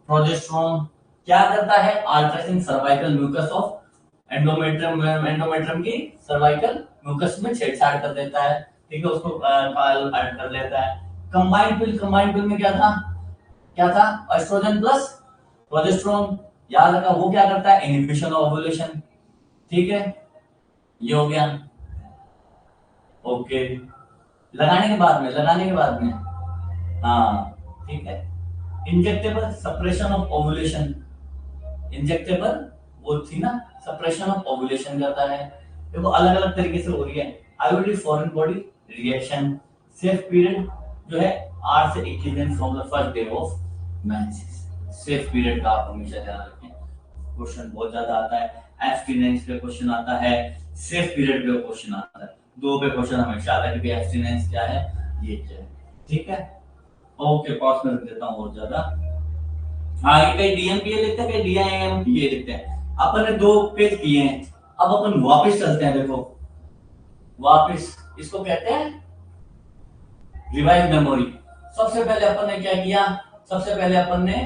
progesterone क्या करता है, अल्टरेटिंग सर्वाइकल म्यूकस ऑफ एंडोमेट्रियम की सर्वाइकल म्यूकस में छेड़छाड़ कर देता है। ठीक है, उसको काल कर लेता है। कंबाइंड पिल में क्या था एस्ट्रोजन प्लस प्रोजेस्टेरोन, याद रखा, वो क्या करता है, इनहिबिशन ऑफ ओव्यूलेशन। ठीक है, ये हो गया। ओके, लगाने के बाद में हाँ ठीक है। Injectable suppression of ovulation, injectable वो थी ना, सप्रेशन ऑफ ओव्यूलेशन करता है। देखो अलग अलग तरीके से हो रही है, IOD foreign body reaction safe period जो है 8 से 21 दिन from the first day of menses. Safe period का आप हमेशा ध्यान रखें, क्वेश्चन बहुत ज्यादा आता है। एब्स्टिनेंस पे क्वेश्चन आता है, सेफ पीरियड पे क्वेश्चन आता है, दो पे क्वेश्चन हमेशा आता है कि एब्स्टिनेंस क्या है, ये क्या है। ठीक है, ओके पॉज कर देता हूँ बहुत ज्यादा। हाँ ये कई डीएमपीए लिखते हैं, कई डीआईएमपीए लिखते हैं। अपन ने 2 पेज किए हैं, अब अपन वापस चलते हैं। देखो वापस इसको कहते हैं रिवाइव मेमोरी। सबसे पहले अपन ने क्या किया, सबसे पहले अपन ने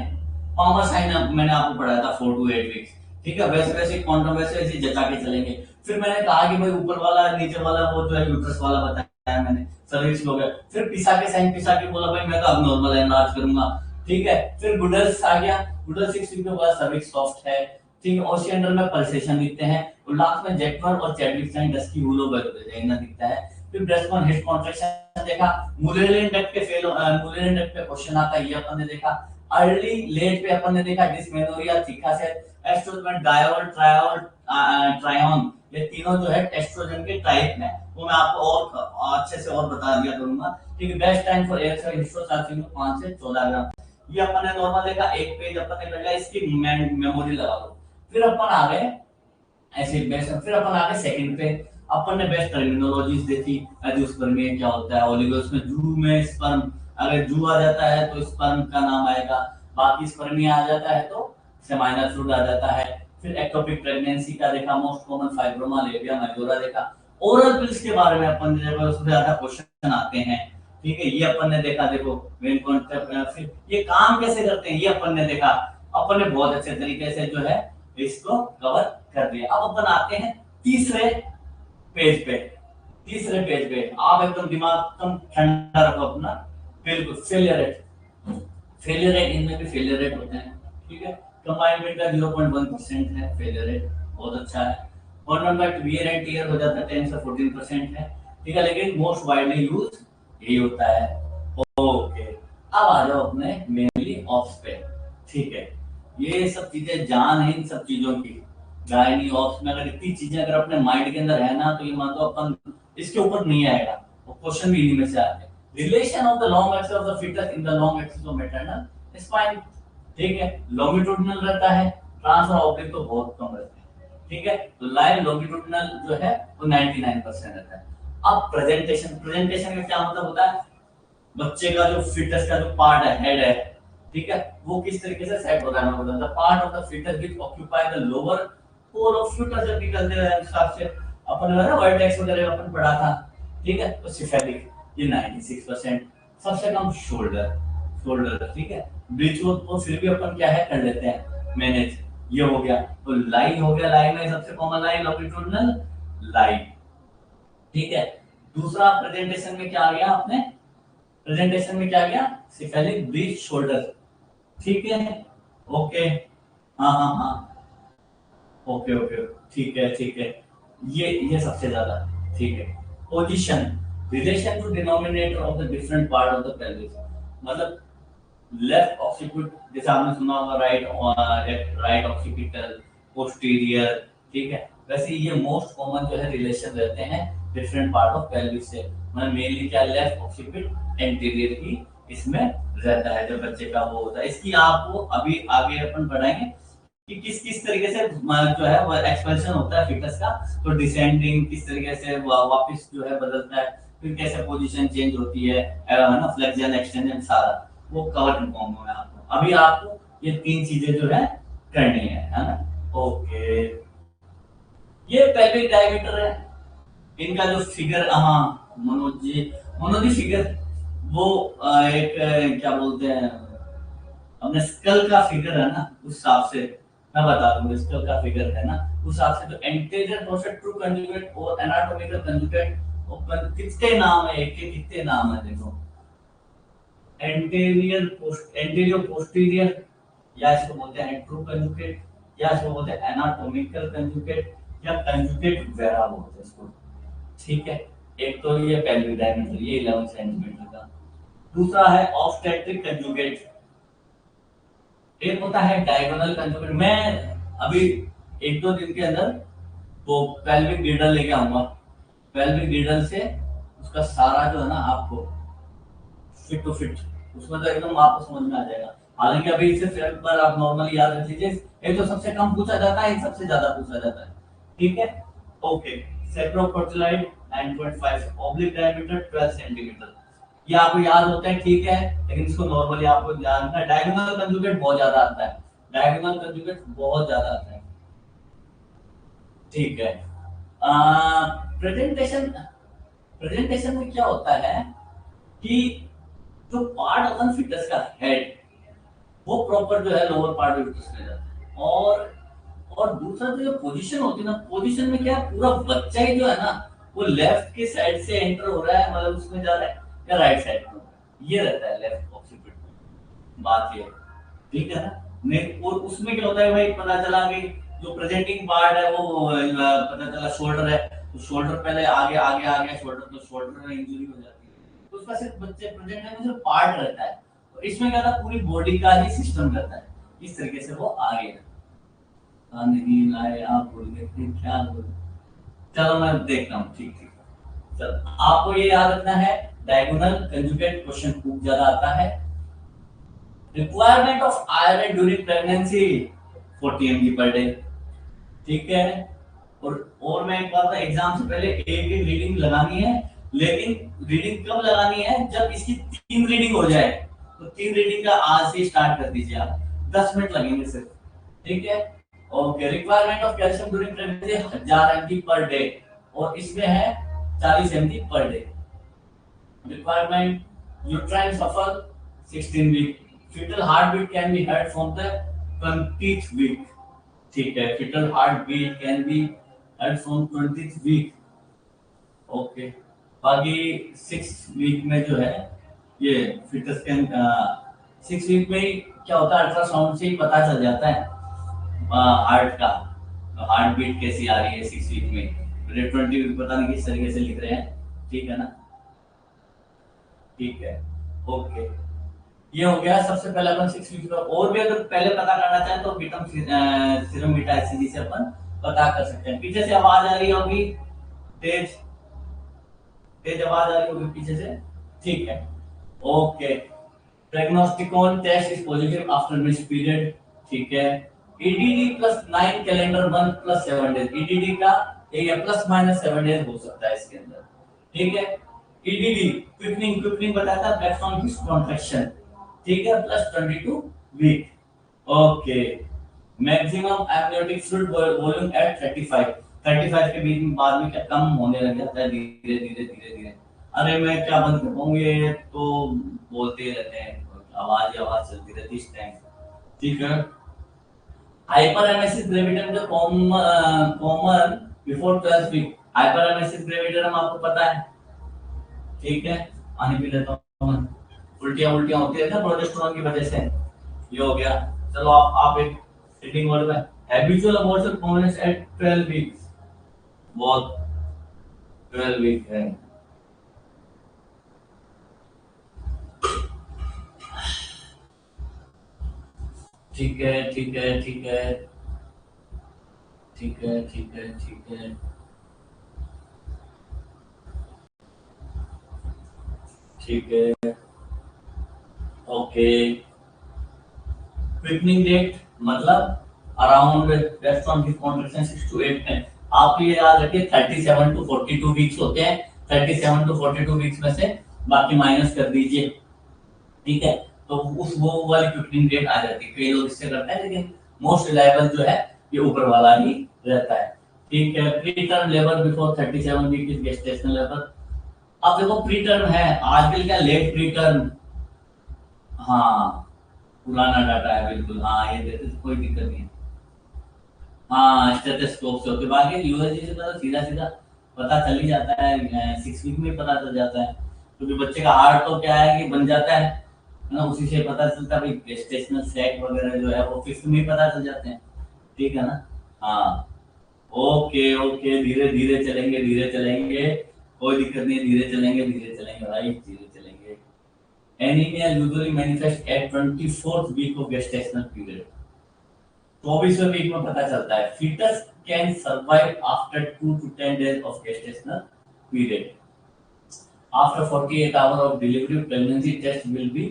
पामर साइन मैंने आपको पढ़ाया था 4 to 8 वीक्स। ठीक है, वैसे वैसे क्वांटम वैसे वैसे जचा के चलेंगे। फिर मैंने कहा कि भाई ऊपर वाला नीचे वाला वो जो है यूट्रस वाला बताया मैंने, सर्विक्स हो गया। फिर पिसा के साइन पिसा के बोला भाई मैं तो अब नॉर्मल एनलार्ज करूंगा। ठीक है, फिर गुडल्स आ गया, गुडल्स 6 वीक के बाद सर्विक्स सॉफ्ट है। ठीक है, ओशियंडर में पल्सेशन दिखते हैं, और लास्ट में जैकवर और चैडविक साइन डस्की हुलो वगैरह दिखता है। फिर ब्रेस्ट वन हिस्ट कॉन्ट्रैक्शन देखा, मुलेरियन डक्ट के फेल मुलेरियन डक्ट पे क्वेश्चन आता है, ये अपन ने देखा। अर्ली लेट पे अपन ने देखा डिस्मेनोरिया, थीका से एस्ट्रोजन, डायोल, ट्रायोल, ट्रायोन, ये तीनों जो है टेस्टोस्टेरोन के टाइप में, वो मैं आपको और अच्छे से और बता दिया करूंगा। ठीक है, बेस्ट टाइम फॉर एक्सरे हिस्टोसाइकिल 5 से 14 ग्राम। ये अपन ने नॉर्मल देखा, एक पेज अपन ने लगा, इसकी मेमोरी लगा लो। फिर अपन आ गए ऐसे बेस्ट, फिर अपन आ गए सेकंड पे। अपन ने बेस्ट टर्मिनोलॉजीज देखी, एंजियोस्पर्म में क्या होता है, ओलिगोस में जू में स्पर्म, अगर जू आ जाता है तो स्पर्म का नाम आएगा, बाकी स्पर्मिया आ जाता है तो सेमाइनल फ्लूइड आ जाता है। फिर एक्टोपिक प्रेगनेंसी का देखा, most common fibroma, labia majora देखा। ओरल पिल्स के बारे में अपन ने देखा, उसमें ज्यादा क्वेश्चन आते हैं। ठीक है, ये अपन ने देखा, देखो वेन कॉन्सेप्ट, फिर ये काम कैसे करते हैं ये अपन ने देखा। अपन ने बहुत अच्छे तरीके से जो है इसको कवर कर दिया। अब अपन आते हैं तीसरे पेज पे। तीसरे पेज पे आप एकदम दिमाग एकदम ठंडा रखो अपना, बिल्कुल। फेलियर रेट, फेलियर रेट इनमें भी फेलियर रेट होते हैं। ठीक है, कंबाइनमेंट का 0.1% है फेलियर रेट, बहुत अच्छा है। और नंबर वियर एंड टियर हो जाता है 10 से 14% है। ठीक है, लेकिन मोस्ट वाइडली यूज यही होता है। ओके, अब आ जाओ अपने मेनली ऑप्स पे। ठीक है, ये सब चीजें जान है इन सब चीजों की। गायनी ऑप्स में अगर इतनी चीजें अगर अपने माइंड के अंदर है ना, तो ये मान लो अपन इसके ऊपर नहीं आएगा, और क्वेश्चन भी इन्हीं में से आते हैं। Relation of the long axis of the fetus in the long axis of maternal spine. ठीक है, लॉन्गिट्यूडिनल रहता है, ट्रांस और ऑब्लिक तो बहुत कम रहता है। ठीक है, तो लाइन लॉन्गिट्यूडिनल जो है वो 99% रहता है। अब प्रेजेंटेशन, प्रेजेंटेशन का क्या मतलब होता है, बच्चे का जो फीटस का जो पार्ट है, हेड है, ठीक है, वो किस तरीके से सेट होता है। मतलब the part of the fetus which occupy the lower pole of fetus, जब निकलते हैं हिसाब से अपन ने ना वर्टेक्स वगैरह अपन पढ़ा था। ठीक है, तो सिफेलिक ये 96%। सबसे कम शोल्डर, शोल्डर। ठीक है, ब्रिज को फिर भी अपन क्या है कर लेते हैं मैनेज, ये हो गया। तो लाइन हो गया, लाइन में सबसे कॉमन लाइन लॉन्गिट्यूडिनल लाइन। ठीक है, दूसरा प्रेजेंटेशन में क्या आ गया आपने, प्रेजेंटेशन में क्या गया, सिफेलिक, ब्रीच, शोल्डर। ठीक है, ओके, हाँ हाँ हाँ, ओके ओके, ठीक है ठीक है, ये सबसे ज्यादा। ठीक है, position, relation to denominator of the different part of the pelvis, मतलब लेफ्ट ऑक्सीपिट, जैसे आपने सुना होगा राइट, राइट ऑक्सीपिटल, पोस्टीरियर। ठीक है, वैसे ये मोस्ट कॉमन जो है रिलेशन रहते हैं डिफरेंट पार्ट ऑफ पेल्विस से। मतलब मेनली क्या, लेफ्ट ऑक्सीपिट एंटीरियर की इसमें रहता है जब बच्चे का वो होता है। इसकी आपको अभी आगे अपन पढ़ाएंगे कि किस किस तरीके से जो है वो एक्सपेंशन होता है फीटस का, तो डिसेंडिंग किस तरीके से वापस जो है बदलता है, फिर कैसे पोजीशन चेंज होती है ना, फ्लेक्शन एक्सटेंशन सारा वो कवर करूंगा मैं आपको। अभी आपको ये 3 चीजें जो है करनी है ना। ओके, ये पेल्विक डायमीटर है, इनका जो फिगर, हाँ मनोज जी फिगर वो एक क्या बोलते हैं, अपने स्कल का फिगर है ना, उस हिसाब से मैं बता दूंगा। स्कल का फिगर है ना, उस हिसाब से। तो एंटीरियर पोर्शन ट्रू कंजुगेट और एनाटॉमिकल कंजुगेट, कितने नाम है, एक के कितने नाम है देखो, एंटीरियर पोस्ट, एंटीरियर पोस्टीरियर, या इसको बोलते हैं ट्रू कंजुगेट, या इसको बोलते हैं एनाटॉमिकल कंजुगेट, या कंजुगेट वेरा बोलते हैं इसको। ठीक है, एक तो ये पेल्विक डायमीटर, ये 11 सेंटीमीटर का। दूसरा है ऑब्स्टेट्रिक कंजुगेट, एक होता है डायगोनल कंजुगेट। मैं अभी 1-2 दिन के अंदर वो पेल्विक गिर्डर लेके आऊंगा, पेल्विक गिल्डल से उसका सारा जो है ना आपको फिट टू फिट उसमें तो एकदम आपको समझ में आ जाएगा। हालांकि अभी सिर्फ एक बार आप नॉर्मली याद रख लीजिए, एक तो सबसे कम पूछा जाता है, एक सबसे ज्यादा पूछा जाता है। ठीक है, ओके। सेप्रोकोटिलाइड 9.5 ऑब्लिक डायमीटर 12 सेंटीमीटर, ये आपको याद होता है, ठीक है, लेकिन इसको नॉर्मली आपको जानना है। डायगोनल कंजुगेट बहुत ज्यादा आता है, डायगोनल कंजुगेट बहुत ज्यादा आता है। ठीक है, प्रेजेंटेशन प्रेजेंटेशन में क्या होता है कि जो पार्ट ऑफ फिटस का हेड वो प्रॉपर जो है लोअर पार्ट में फिटस में जाता है, और दूसरा तो जो पोजीशन होती है ना, पोजीशन में क्या है, पूरा बच्चा ही जो है ना वो लेफ्ट की साइड से एंटर हो रहा है, मतलब उसमें जा रहा है, या राइट साइड में, ये रहता है लेफ्ट ऑक्सीपिट में, बात ये है। ठीक है ना, नहीं और उसमें क्या होता है भाई, पता चला कि जो प्रेजेंटिंग पार्ट है वो पता चला शोल्डर है, तो शोल्डर पहले आगे आगे आ गया शोल्डर, तो शोल्डर में इंजरी हो जाती है, तो उसका सिर्फ बच्चे प्रेजेंट है सिर्फ पार्ट रहता है, तो इसमें क्या था, पूरी बॉडी का ही सिस्टम रहता है, इस तरीके से वो आगे नहीं लाए, आप बोल गए थे क्या बोल, चलो मैं देखता हूँ, ठीक ठीक। चलो आपको ये याद रखना है, डायगोनल कंजुगेट क्वेश्चन खूब ज्यादा आता है। Requirement of iron during pregnancy 40 mg per day. ठीक है, और मैं एक बात, एग्जाम से पहले एक एक रीडिंग लगानी है, लेकिन रीडिंग कब लगानी है, जब इसकी 3 रीडिंग हो जाए, तो 3 रीडिंग का आज से स्टार्ट कर दीजिए आप, 10 मिनट लगेंगे सिर्फ। ठीक है, okay. Requirement of calcium during pregnancy 1000 mg per day, और इसमें है 40 mg per day. Requirement uterine suffer 16 week. Fetal heartbeat can be heard from the 20th week. ठीक है, fetal heartbeat can be heard from 20th week. Okay, बाकी 6 week में जो है ये फिटस के 6 वीक में ही क्या होता है, अल्ट्रासाउंड से ही पता चल जाता है हार्ट का, हार्ट बीट कैसी आ रही है 6 वीक में। 20 वीक पता नहीं किस तरीके से लिख रहे हैं, ठीक है ना, ठीक है, ओके। ये हो गया सबसे पहले अपन 6 वीक का, और भी अगर पहले पता करना चाहें तो बीटम सीरम बीटा एसिडी से अपन पता कर सकते हैं। पीछे से आवाज आ रही होगी, तेज तेज आवाज आ रही होगी पीछे से, ठीक है, okay. Prognosticon test is positive after miss period, ठीक है। EDD plus 9 calendar month plus 7 days, EDD का ये प्लस माइनस 7 डेज हो सकता है इसके अंदर, ठीक है। ईडीडी क्विकनिंग क्विकनिंग बताया था, प्लेटफॉर्म की कॉन्ट्रैक्शन, ठीक है, plus 22 week, okay. Maximum amniotic fluid volume at 35 के बीच में बाद में क्या कम होने लग जाता है, धीरे धीरे धीरे धीरे। अरे मैं क्या बंद कर पाऊँ, ये तो बोलते ही रहते हैं, आवाज आवाज चलती रहती है इस टाइम, ठीक है। हाइपरएमेसिस ग्रेविटम कॉमन बिफोर 12th वीक, हाइपरएमेसिस ग्रेविटम आपको पता है, ठीक है। पानी पी लेता हूँ, उल्टियां उल्टियां होती है ना प्रोजेस्टेरोन की वजह से, ये हो गया। चलो आप एक सिटिंग वर्ड में, habitual abortion performance at 12 weeks, बहुत 12 वीक है, ठीक है, ठीक है, ठीक है, ठीक है, ठीक है, ठीक है, ठीक है, ओके। क्विकनिंग डेट मतलब अराउंड रेस्टोरेंट की कॉन्ट्रैक्शन 6 to 8 में, आप ये याद रखिए 37 to 42 वीक्स होते हैं, 37 to 42 वीक्स में से बाकी माइनस कर दीजिए, ठीक है, तो उस वो वाली क्विकनिंग डेट आ जाती है। कई लोग इससे करते हैं, लेकिन मोस्ट रिलायबल जो है ये ऊपर वाला ही रहता है, ठीक है। Preterm labour before 37 week is gestational labour. अब देखो प्री टर्म है आजकल, क्या लेट प्री टर्म, हाँ पुराना डाटा है बिल्कुल, हाँ ये देते कोई दिक्कत नहीं है, हाँ स्टेथोस्कोप से होते, बाकी यूएसजी से तो सीधा सीधा पता चल ही जाता है, 6 वीक में पता चल जाता है, क्योंकि बच्चे का हार्ट तो क्या है कि बन जाता है ना, उसी से पता चलता है भाई, गेस्टेशनल सैक वगैरह जो है वो 5th में ही पता चल जाते हैं, ठीक है ना, हाँ, ओके ओके, धीरे धीरे चलेंगे, धीरे चलेंगे, कोई दिक्कत नहीं, धीरे चलेंगे, धीरे चलेंगे भाई, धीरे चलेंगे। Anaemia usually manifest at 24th week of gestational period, 24वें वीक में पता चलता है। Foetus can survive after 2 to 10 days of gestational period. After 48 hours of delivery, pregnancy test will be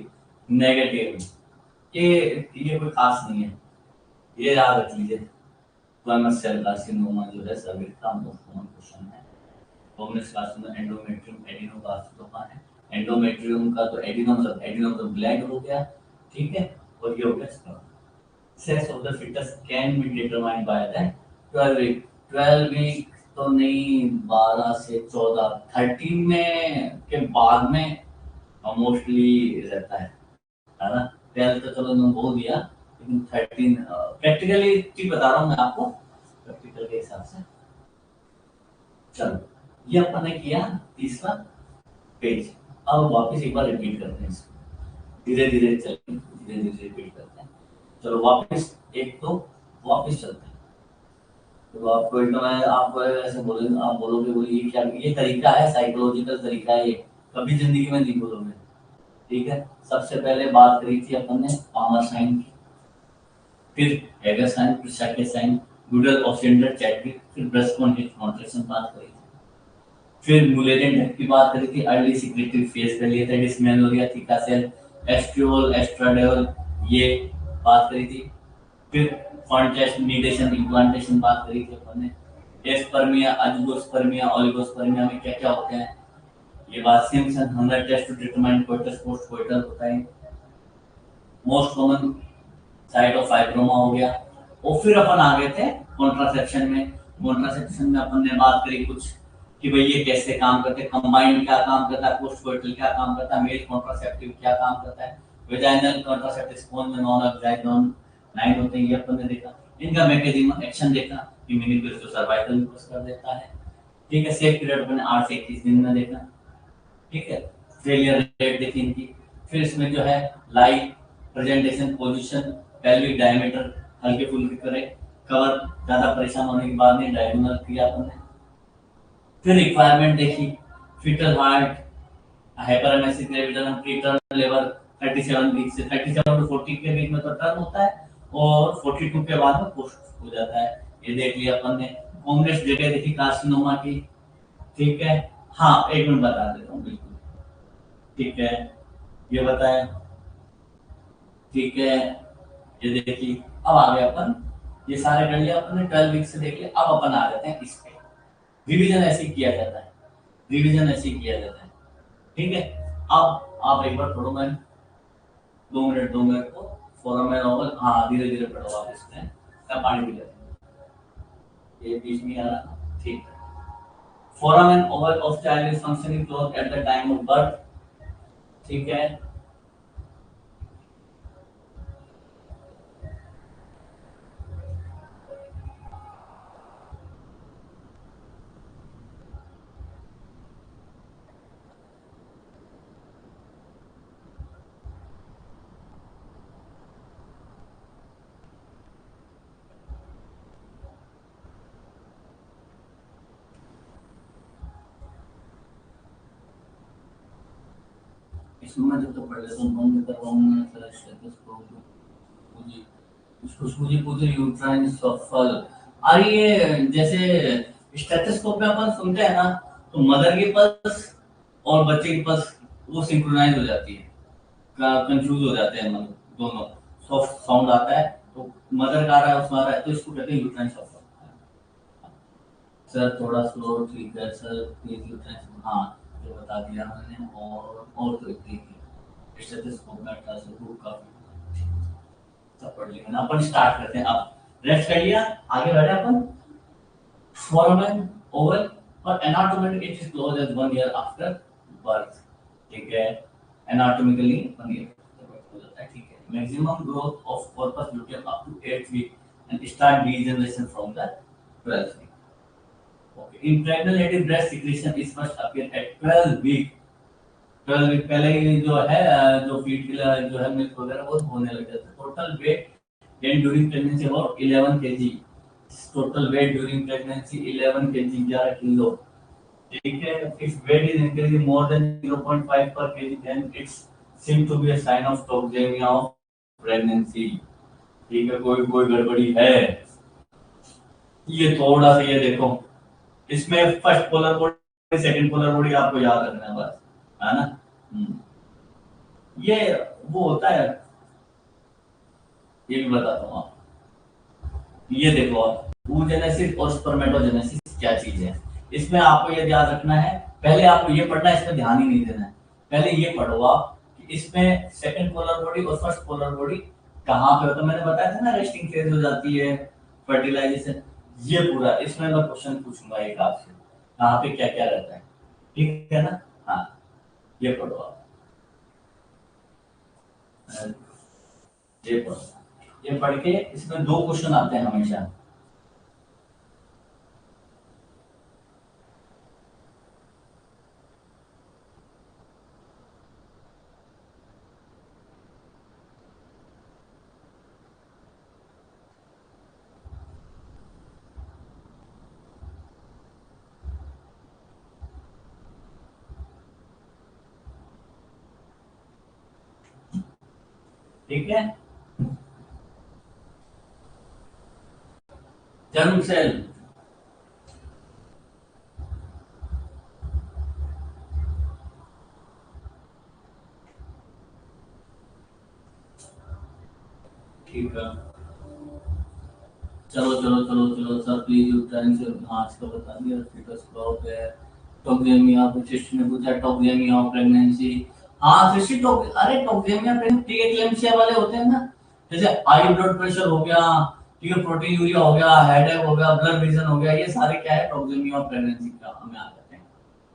negative. ये कोई खास नहीं है, ये याद रख लीजिए। स्क्वामस सेल कार्सिनोमा जो है सर्विक्स का मोस्ट कॉमन क्वेश्चन है। स्क्वामस कार्सिनोमा एंडोमेट्रियम एडिनोकार्सिनोमा है। एंडोमेट्रियम का तो एडिनोम तो ब्लैक हो गया, ठीक है, और ये हो गया squamous. Sex of the fetus can be determined by the 12 week। 12 week तो नहीं, 12 से 14, 13 में के बाद में मोस्टली रहता है ना। 12 तो चलो मैंने बोल दिया, लेकिन 13 प्रैक्टिकली बता रहा हूँ मैं आपको, प्रैक्टिकल के हिसाब से। चलो ये अपन ने किया तीसरा पेज। अब वापस एक बार रिपीट करते हैं इसको, धीरे धीरे चलेंगे, धीरे धीरे रिपीट करते हैं। चलो वापस एक तो वापस चलते हैं। तो आपको एकदम आप ऐसे बोले, आप बोलोगे बोले ये क्या, ये तरीका है, साइकोलॉजिकल तरीका है, ये कभी जिंदगी में नहीं बोलोगे, ठीक है। सबसे पहले बात करी थी अपन ने पामर साइन की, फिर हैगर साइन, फिर शैके साइन, गुडल ऑक्सीडेंट चैटविक, फिर ब्रेस्ट कॉन्ट्रैक्शन बात करी थी, फिर मुलेरियन डेथ की बात करी थी, अर्ली सिक्रेटरी फेज कर लिया था, dysmenorrhoea, theca cell, estriol, oestradiol, ये बात करी थी। फिर फॉन्टेस्ट नीडेशन इम्प्लांटेशन बात करी थी अपन ने। एस्पर्मिया, अजिगोस्पर्मिया, ओलिगोस्पर्मिया में क्या क्या होते हैं, ये बात। Simpson hunger test to determine coitus post coital होता है। Most common site of fibroma हो गया। और फिर अपन आ गए थे कॉन्ट्रासेप्शन में। कॉन्ट्रासेप्शन में अपन ने बात करी कुछ कि भाई ये कैसे काम करते हैं, कंबाइंड क्या काम करता है, पोस्ट कोइटल क्या काम करता है, मेल कॉन्ट्रासेप्टिव क्या काम करता है, वेजाइनल कॉन्ट्रासेप्टिव स्पोन में नॉन एग्जाइगोन 9 होते हैं, ये अपन ने देखा। इनका मैकेनिज्म एक्शन देखा कि मिनिपल्स को सर्वाइकल में पुश कर देता है, ठीक है। सेफ पीरियड अपन ने 8 से 21 दिन में देखा, ठीक है। फेलियर रेट देखी इनकी। फिर इसमें जो है light, presentation, position, pelvic diameter हल्के फुल्के करे, कवर ज्यादा परेशान होने के बाद में डायगोनल किया अपन ने। फिर रिक्वायरमेंट देखी, foetal heart, hyperemesis gravidarum, preterm level 37 week से 37 टू 40 के बीच में तो टर्म होता है, और 42 के बाद में पोस्ट हो जाता है, ये देख लिया अपन ने। कांग्रेस डेटा देखी कार्सिनोमा की, ठीक है। हाँ एक मिनट बता देता हूँ, बिल्कुल ठीक है, ये बताया, ठीक है। ये देखिए अब आ गए अपन, ये सारे कर लिया अपन ने, 12 वीक से देख लिया। अब अपन आ जाते हैं इस पे। रिवीजन ऐसे ही किया जाता है, रिवीजन ऐसे ही किया जाता है, ठीक है। अब आप एक बार पढ़ो, मैं 2 मिनट को फोरामेन ओवल, हाँ धीरे धीरे पढ़ो आप इसमें, मैं पानी पी लेता हूँ, ये बीच में आ रहा, ठीक है। Foramen Oval of child is functioning close at the time of birth, ठीक है। इसमें जब तो पढ़ लेता हूँ, बंद करवाऊंगा फिर स्टेथोस्कोप पूजी, इसको सूजी पूजी यूट्राइन सफल। अरे ये जैसे स्टेथोस्कोप में अपन सुनते हैं ना, तो मदर की पल्स और बच्चे की पल्स वो सिंक्रोनाइज हो जाती है, कंफ्यूज हो जाते हैं, मतलब दोनों सॉफ्ट साउंड आता है, तो मदर का आ रहा है उसमें आ रहा है, तो इसको कहते हैं यूट्राइन सफल। सर थोड़ा स्लो, ठीक है सर, प्लीज यूट्राइन, हाँ जो बता दिया मैंने। और तो देखिए स्टेथोस्कोप में अल्ट्रासाउंड का सब पढ़ लिया ना। अपन स्टार्ट करते हैं, अब रेस्ट कर लिया, आगे बढ़े अपन। फोरामेन ओवल और anatomically it is close as 1 year after birth, ठीक है। एनाटॉमिकली 1 ईयर हो जाता है, ठीक है। Maximum growth of corpus luteum up to 8 week and start degeneration from the 12th week. Okay. In pregnant lady, breast secretion is first appear at 12 week। 12 week पहले ही जो है, जो फीड के लिए जो है मिल्क वगैरह वो होने लग जाता है। Total weight then during pregnancy about 11 kg। total weight during pregnancy 11 kg, 11 kilo, ठीक है। if weight is increasing more than 0.5 per kg then it's seem to be a sign of toxemia of pregnancy, ठीक है। कोई कोई गड़बड़ी है, ये थोड़ा सा ये देखो, इसमें first polar second polar body आपको याद रखना है बस, है ना। ये वो होता है, ये भी बताता हूँ आपको। ये देखो आप oogenesis और स्पर्मेटोजेनेसिस क्या चीज है, इसमें आपको ये याद रखना है। पहले आपको ये पढ़ना है, इसमें ध्यान ही नहीं देना है। पहले ये पढ़ो आप कि इसमें सेकंड पोलर बॉडी और फर्स्ट पोलर बॉडी कहाँ पे होता है। मैंने बताया था ना, रेस्टिंग फेज हो जाती है, फर्टिलाइजेशन। ये पूरा इसमें मैं क्वेश्चन पूछूंगा एक आपसे, कहाँ पे क्या क्या रहता है, ठीक है ना। हाँ, ये पढ़ो आप, ये पढ़ो। ये पढ़ के इसमें 2 क्वेश्चन आते हैं हमेशा। ठीक है, जर्म सेल, ठीक है। चलो चलो चलो चलो सर, प्लीज टाइम से आज का बता दिया। फिटस क्रॉप है, टोक्सेमिया, विशिष्ट ने पूछा टोक्सेमिया प्रेगनेंसी। हाँ सृष्टि, अरे टोक्सेमिया प्रेगनेंसी एक्लेम्सिया वाले होते हैं ना, जैसे हाई ब्लड प्रेशर हो गया, ठीक है, प्रोटीन यूरिया हो गया, हेडेक हो गया, ब्लड विजन हो गया, ये सारे क्या है, टोक्सेमिया प्रेगनेंसी का हमें आ जाते हैं।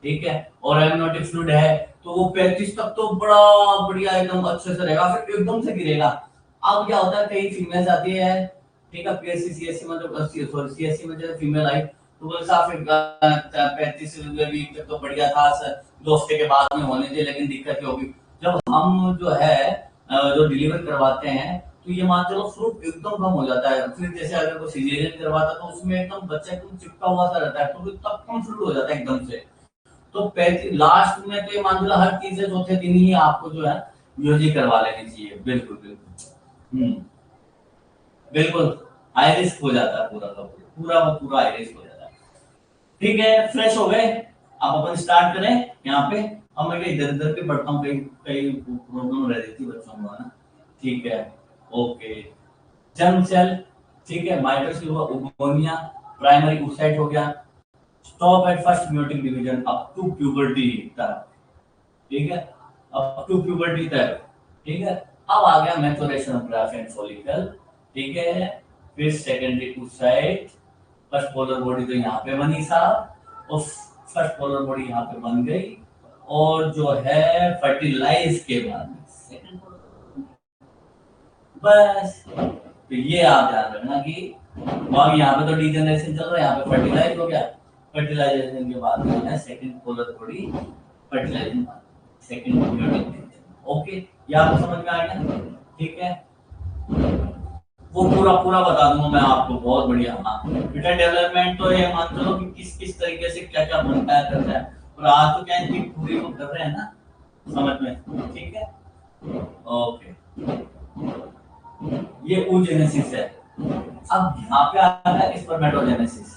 ठीक है, और एमनियोटिक फ्लूइड है तो वो 35 तक तो बड़ा बढ़िया एकदम अच्छे से रहेगा, फिर एकदम से गिरेगा। अब क्या होता है, कई फीमेल्स आती है, ठीक है, पीएससी सीएससी में, जो सॉरी सीएससी में जो फीमेल आई तो वो साफ 35 वीक तक तो बढ़िया था सर, 2 हफ्ते के बाद में होने थे, लेकिन दिक्कत ये होगी जब हम जो है जो डिलीवर करवाते हैं तो ये मान चलो फ्रूट एकदम कम हो जाता है। फिर जैसे अगर कोई सिजेरियन करवाता तो उसमें एकदम बच्चा एकदम चिपका हुआ सा रहता है, तो तब कम फ्रूट हो जाता है एकदम से। तो लास्ट में तो ये मान लो हर तीसरे चौथे दिन ही आपको जो है यूजी करवा लेनी चाहिए। बिल्कुल बिल्कुल, बिल्कुल हाई रिस्क हो जाता है, पूरा का पूरा हाई रिस्क हो जाता है। ठीक है, फ्रेश हो गए, अब अपन स्टार्ट करें यहाँ पे। अब मैं इधर इधर पे बढ़ता हूँ, कई कई प्रॉब्लम रह जाती है बच्चों को, है ना। ठीक है, ओके। जर्म सेल, ठीक है, माइटोसिस हुआ, उगोनिया, प्राइमरी oocyte हो गया, stop at first meiotic division up to puberty तक, ठीक है, अप टू प्यूबर्टी तक, ठीक है। अब आ गया मैच्योरेशन ऑफ ग्राफ्ट फॉलिकल, ठीक है। फिर secondary oocyte, first polar body तो यहाँ पे बनी साहब, और फर्स्ट पोलर बॉडी यहाँ पे बन गई, और जो है फर्टिलाइज के बाद सेकंड पोलर, बस। तो ये आप ध्यान रखना कि अब यहाँ पे तो डीजनरेशन चल रहा है, यहाँ पे फर्टिलाइज हो गया, फर्टिलाइजेशन के बाद में है second polar body, fertilization second mutation. Okay, ये आपको समझ में आ गया, ठीक है। वो पूरा पूरा बता दूंगा मैं आपको, बहुत बढ़िया। हाँ, फिटर डेवलपमेंट तो ये मान चलो कि किस किस तरीके से क्या क्या बनता है करता है, और आज तो क्या इनकी पूरी को कर रहे हैं ना समझ में, ठीक है, ओके। ये oogenesis है। अब यहाँ पे आता है स्पर्मेटोजेनेसिस।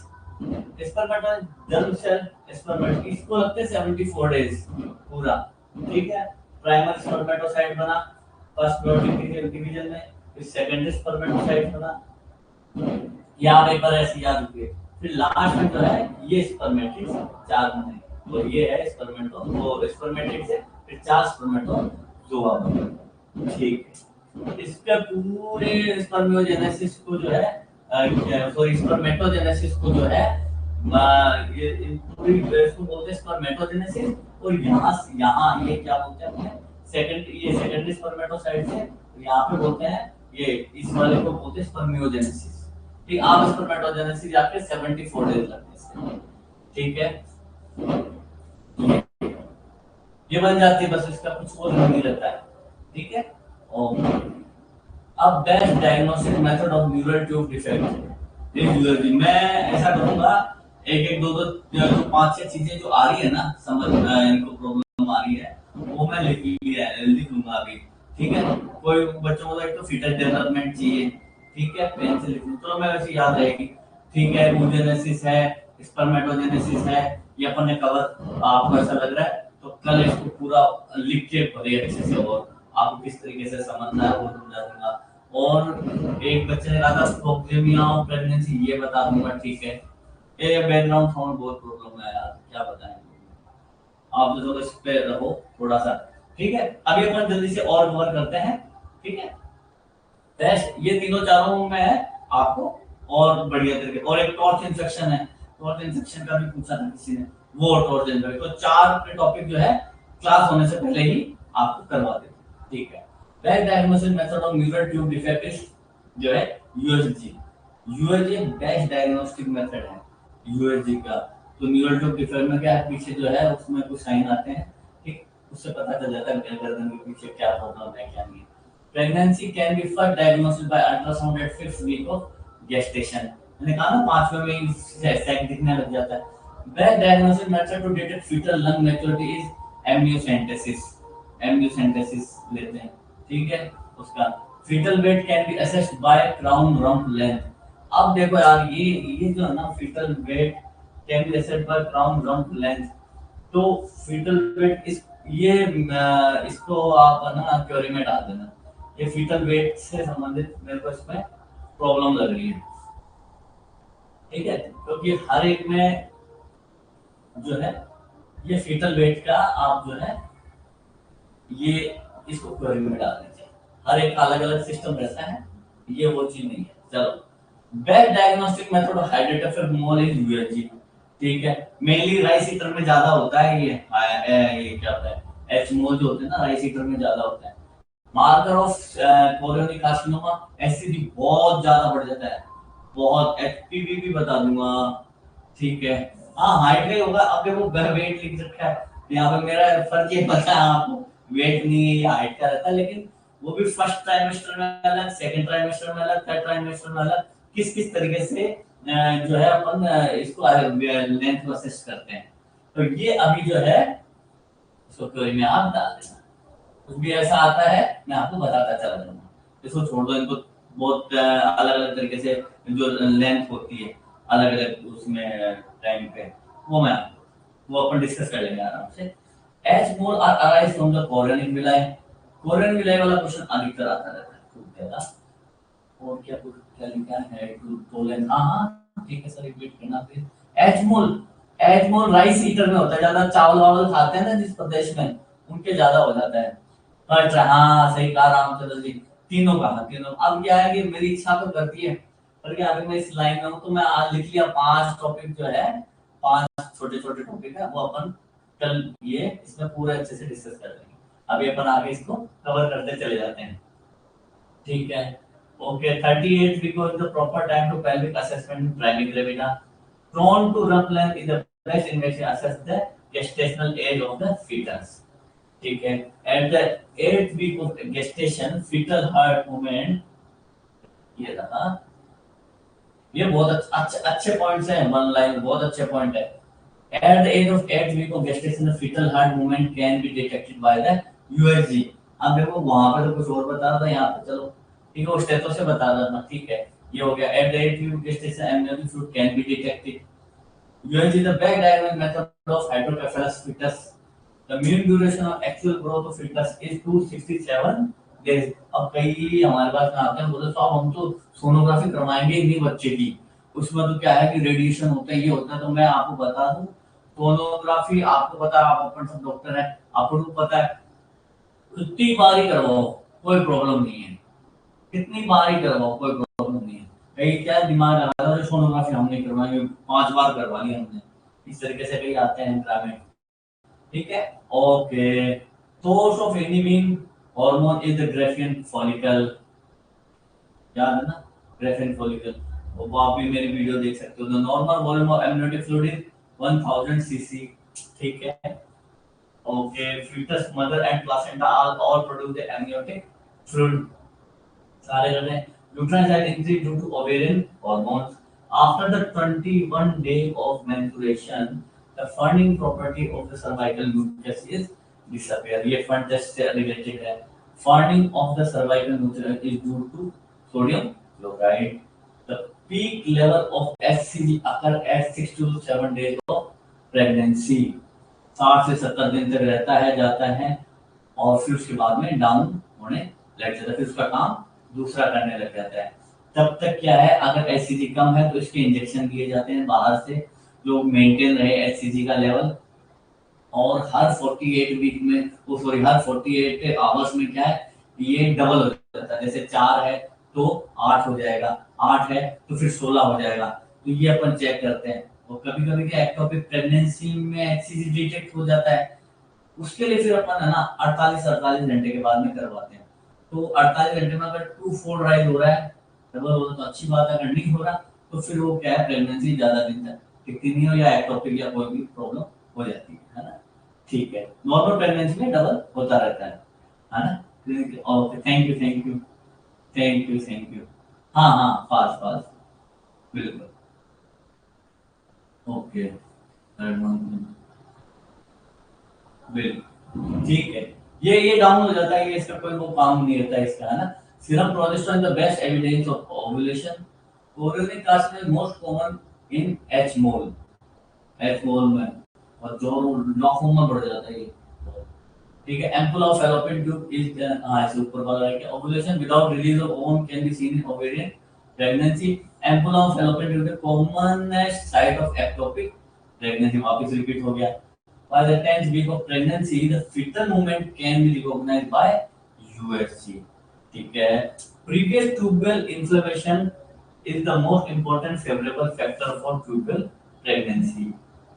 स्पर्मेटोजर्म सेल स्पर्मेट, इसको लगते हैं 74 डेज पूरा, ठीक है। प्राइमरी स्पर्मेटोसाइट बना फर्स्ट म्यूटेशन डिवीजन में, फिर सेकेंडरी स्पर्मेटोसाइट बना, यहाँ पेपर ऐसे याद रखिए। फिर लास्ट में जो है ये स्पर्मेटिड्स 4 बने, तो ये है स्पर्मेटो, तो स्पर्मेटिड से फिर 4 स्पर्मेटोजोआ बने, ठीक है। इसके पूरे स्पर्मियोजेनेसिस को जो है सॉरी स्पर्मेटोजेनेसिस को जो है ये पूरी इसको बोलते हैं स्पर्मेटोजेनेसिस, और यहाँ ये क्या बोलते हैं अपने ये सेकेंडरी स्पर्मेटोसाइट से यहाँ पे बोलते हैं ये इस वाले को बोलते हैं स्पर्मियोजेनेसिस, ठीक। आप स्पर्मेटोजेनेसिस जाके 74 डेज लगते हैं, ठीक है। ये बन जाती है, बस इसका कुछ और नहीं लगता है, ठीक है। अब best diagnostic method of neural tube defect, मैं ऐसा करूंगा एक एक दो दो जो 5-6 चीजें जो आ रही है ना समझ इनको प्रॉब्लम आ रही है, वो मैं लिख लूंगा अभी, ठीक है। कोई बच्चों को एक तो फीटल डेवलपमेंट चाहिए, ठीक है, पेन से लिख लूं, चलो मैं वैसे याद रहेगी, ठीक है। oogenesis है, स्पर्मेटोजेनेसिस है, ये अपन ने कवर, आपको ऐसा लग रहा है तो कल इसको पूरा लिख के पढ़िए अच्छे से, और आपको किस तरीके से समझना है वो समझा दूंगा। और एक बच्चे ने कहा था प्रोक्लेमिया ऑफ प्रेगनेंसी, ये बता दूंगा, ठीक है। ये बैकग्राउंड साउंड बहुत प्रॉब्लम है यार, क्या बताएं, आप जो इस पे रहो थोड़ा सा, ठीक है। अभी अपन जल्दी से और कवर करते हैं, ठीक है। टेस्ट ये तीनों चारों में है आपको, और बढ़िया तरीके, और एक टॉर्च इन्फेक्शन है, टॉर्च इन्फेक्शन का भी पूछा था किसी ने, वो टॉर्च इन्फेक्शन, तो चार टॉपिक जो है क्लास होने से पहले ही आपको करवा देते, ठीक है। Best diagnosis method of neural tube defect जो है USG. USG best diagnostic method है यूएसजी का। तो न्यूरल ट्यूब डिफेक्ट में क्या है, पीछे जो है उसमें कुछ साइन आते हैं, ठीक, उससे पता चल जाता है गर्दन के पीछे क्या प्रॉब्लम है क्या नहीं है। Pregnancy can be first diagnosed by ultrasound at 5th week of gestation। मैंने कहा ना 5वें में ही सैक दिखने लग जाता है। Best diagnostic method to detect fetal lung maturity is amniocentesis। amniocentesis लेते हैं, ठीक है। उसका fetal weight can be assessed by crown rump length। अब देखो यार, ये जो है ना fetal weight can be assessed by crown rump length। तो fetal weight इसको आप ना क्वेरी में डाल देना, ये फीटल वेट से संबंधित मेरे को इसमें प्रॉब्लम लग रही है, ठीक है। क्योंकि हर एक में जो है ये फीटल वेट का आप जो है ये इसको क्वेरी में डाल दीजिए, हर एक अलग अलग सिस्टम रहता है, ये वो चीज नहीं है। चलो, बेस्ट डायग्नोस्टिक मेथड ऑफ हाइड्रोटेफिक मोल इज यूएसजी, ठीक है। मेनली राइस ईटर में ज्यादा होता है ये क्या होता है, एच मोल जो होते हैं ना राइस ईटर में ज्यादा होता है। Marker of colonic carcinoma SCD बहुत ज्यादा बढ़ जाता है, बहुत, एचपीवी भी बता दूंगा, ठीक है। हाँ, हाइट का होगा, अब देखो वेट लिख रखा है यहाँ पे, मेरा फर्क ये पता है आपको, वेट नहीं है ये हाइट का रहता है, लेकिन वो भी फर्स्ट ट्राइमेस्टर में अलग, सेकंड ट्राइमेस्टर में अलग, थर्ड ट्राइमेस्टर में अलग, किस किस तरीके से जो है अपन इसको लेंथ को असेस करते हैं। तो ये अभी जो है इसको क्वेरी में आप डाल देना, कुछ भी ऐसा आता है मैं आपको बताता चला जाऊंगा, इसको छोड़ दो, इनको बहुत अलग अलग तरीके से जो लेंथ होती है अलग अलग उसमें टाइम पे, वो अपन डिस्कस कर लेंगे आराम से। H mole are arise from the chorion villi, chorion villi वाला क्वेश्चन अधिकतर आता रहता है खूब ज्यादा। और क्या लिखा है टोलेन, हाँ ठीक है सर, रिपीट करना please. H mole rice eater में होता है ज्यादा, चावल वावल खाते हैं ना जिस प्रदेश में, उनके ज्यादा हो जाता है। अच्छा हाँ सही कहा रामचंद्र जी, तीनों कहा, तीनों। अब क्या है कि मेरी इच्छा तो करती है, पर क्या अभी मैं इस लाइन में हूँ तो मैं आज लिख लिया 5 टॉपिक जो है, 5 छोटे छोटे टॉपिक है, वो अपन कल ये इसमें पूरे अच्छे से डिस्कस कर लेंगे। अभी अपन आगे इसको कवर करते चले जाते हैं, ठीक है। Okay, 38 because the proper time to pelvic assessment in primary gravida, prone to rump length is the best in which to assess the gestational age of the fetus, ठीक है। At the 8th week of gestation fetal heart movement, ये रहा, ये बहुत अच्छे points हैं, one line बहुत अच्छे पॉइंट है। At the age of 8th week of gestation, the fetal heart movement can be detected by the USG। अब देखो वहां पे तो कुछ और बता रहा था, यहाँ पे चलो ठीक है वो स्टेथो से बता रहा था, ठीक है। ये हो गया at the 8th week of gestation amniotic fluid can be detected। USG is the best diagnostic method of hydrocephalus fetus। The mean duration of actual growth of fetus is 267 days। अब कई हमारे पास में आते हैं बोले साहब हम तो सोनोग्राफी करवाएंगे इतनी बच्चे की, उसमें तो क्या है कि रेडिएशन होता है, ये होता है, तो मैं आपको बता दूं सोनोग्राफी आपको पता है, आप अपन सब डॉक्टर है, आपको पता है, कितनी बार ही करवाओ कोई प्रॉब्लम नहीं है, कितनी बार ही करवाओ कोई प्रॉब्लम नहीं है। कई क्या दिमाग लगा रहा है सोनोग्राफी हम नहीं करवाएंगे, 5 बार करवा ली हमने, इस तरीके से कई आते हैं ग्रामीण, ठीक है। ओके, सोर्स ऑफ एनिमीन hormone is the Graafian follicle, याद है ना ग्रेफियन फॉलिकल, वो आप भी मेरी वीडियो देख सकते हो। The normal volume of amniotic fluid is 1000 CC, ठीक है। Okay, fetus mother and placenta all produce the amniotic fluid, सारे जो है uterine side increase due to ovarian hormones। After the 21 day of menstruation, the funding property of the cervical mucus is disappear। ये fund test से related है। Funding of the cervical mucus is due to sodium chloride। The peak level of HCG occur at 6 to 7 days of pregnancy. 60 से 70 दिन तक रहता है, जाता है, और फिर उसके बाद में डाउन होने लग जाता है, फिर उसका काम दूसरा करने लग जाता है। तब तक क्या है, अगर एचसीजी कम है तो इसके इंजेक्शन दिए जाते हैं बाहर से, जो मेंटेन रहे एचसीजी का लेवल। और हर 48 वीक में, वो सॉरी हर 48 आवर्स में क्या है, ये डबल हो जाता है। जैसे 4 है तो 8 हो जाएगा, 8 है तो फिर 16 हो जाएगा। तो ये अपन चेक करते हैं। और कभी कभी क्या एक्टोपिक प्रेगनेंसी में एचसीजी डिटेक्ट हो जाता है, उसके लिए फिर अपन है ना 48 घंटे के बाद में करवाते हैं। तो 48 घंटे में अगर 2-4 राइज हो रहा है, डबल हो रहा तो अच्छी बात है, अगर नहीं हो रहा तो फिर वो क्या है, प्रेगनेंसी ज्यादा दिन तक टिकती नहीं हो, या एक्टोपिक या कोई भी प्रॉब्लम हो जाती है ना। ठीक है, नॉर्मल प्रेगनेंसी में डबल होता रहता है ना। Okay, thank you thank you thank you thank you. हाँ हाँ, फास्ट फास्ट, बिल्कुल। ओके, बिल्कुल ठीक है। ये डाउन हो जाता है, ये इसका कोई वो काम नहीं रहता है इसका, है ना। Serum progesterone the best evidence of ovulation. Choriocarcinoma is most common in H mole, H mole में, और जो लॉफोम में बढ़ जाता है ये। ठीक है, ampulla of fallopian tube is हाँ ऐसे ऊपर वाला है कि ovulation without release of ovum can be seen in ovarian pregnancy। ampulla of fallopian tube the commonest site of ectopic pregnancy, वापस रिपीट हो गया। By the 10th week of pregnancy the fetal movement can be recognized by USG। ठीक है, previous tubal inflammation is the most important favorable factor for tubal pregnancy।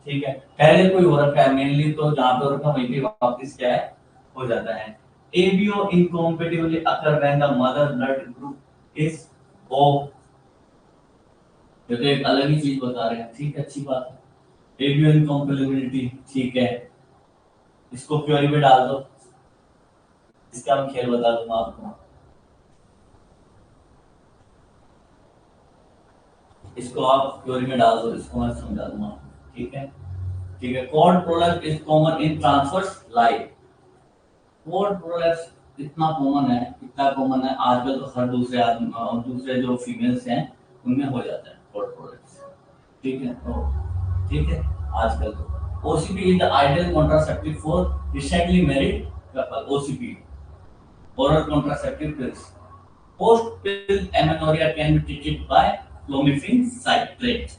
ठीक है, पहले कोई हो रखा है मेनली, तो जहां पे हो रखा वहीं पे वापस क्या है, हो जाता है। ABO incompatibility occur when the mother blood group is O। ये तो एक अलग ही चीज बता रहे हैं, ठीक है, अच्छी बात है। ABO incompatibility, ठीक है, इसको क्वेरी में डाल दो, इसका मैं खेल बता दूंगा आपको। इसको आप क्वेरी में डाल दो, इसको मैं समझा दूंगा, ठीक है। ठीक है, cord product is common in transverse life. Cord product इतना कॉमन है, इतना कॉमन है आजकल तो हर दूसरे आदमी और दूसरे जो फीमेल्स हैं उनमें हो जाता है कॉर्ड प्रोडक्ट्स। ठीक है, तो ठीक है, आजकल तो OCP is the ideal contraceptive for recently married couple. OCP, oral contraceptive pills। Post pill amenorrhea can be treated by clomiphene citrate।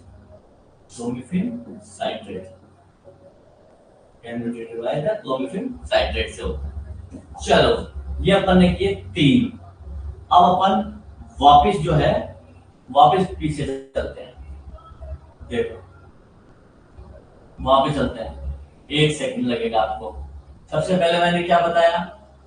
clomiphene citrate can be treated by the clomiphene citrate से होता है। चलो, ये अपन ने किए 3। अब अपन वापस जो है, वापस पीछे चलते हैं। देखो, वापस चलते हैं, 1 सेकंड लगेगा आपको। सबसे पहले मैंने क्या बताया,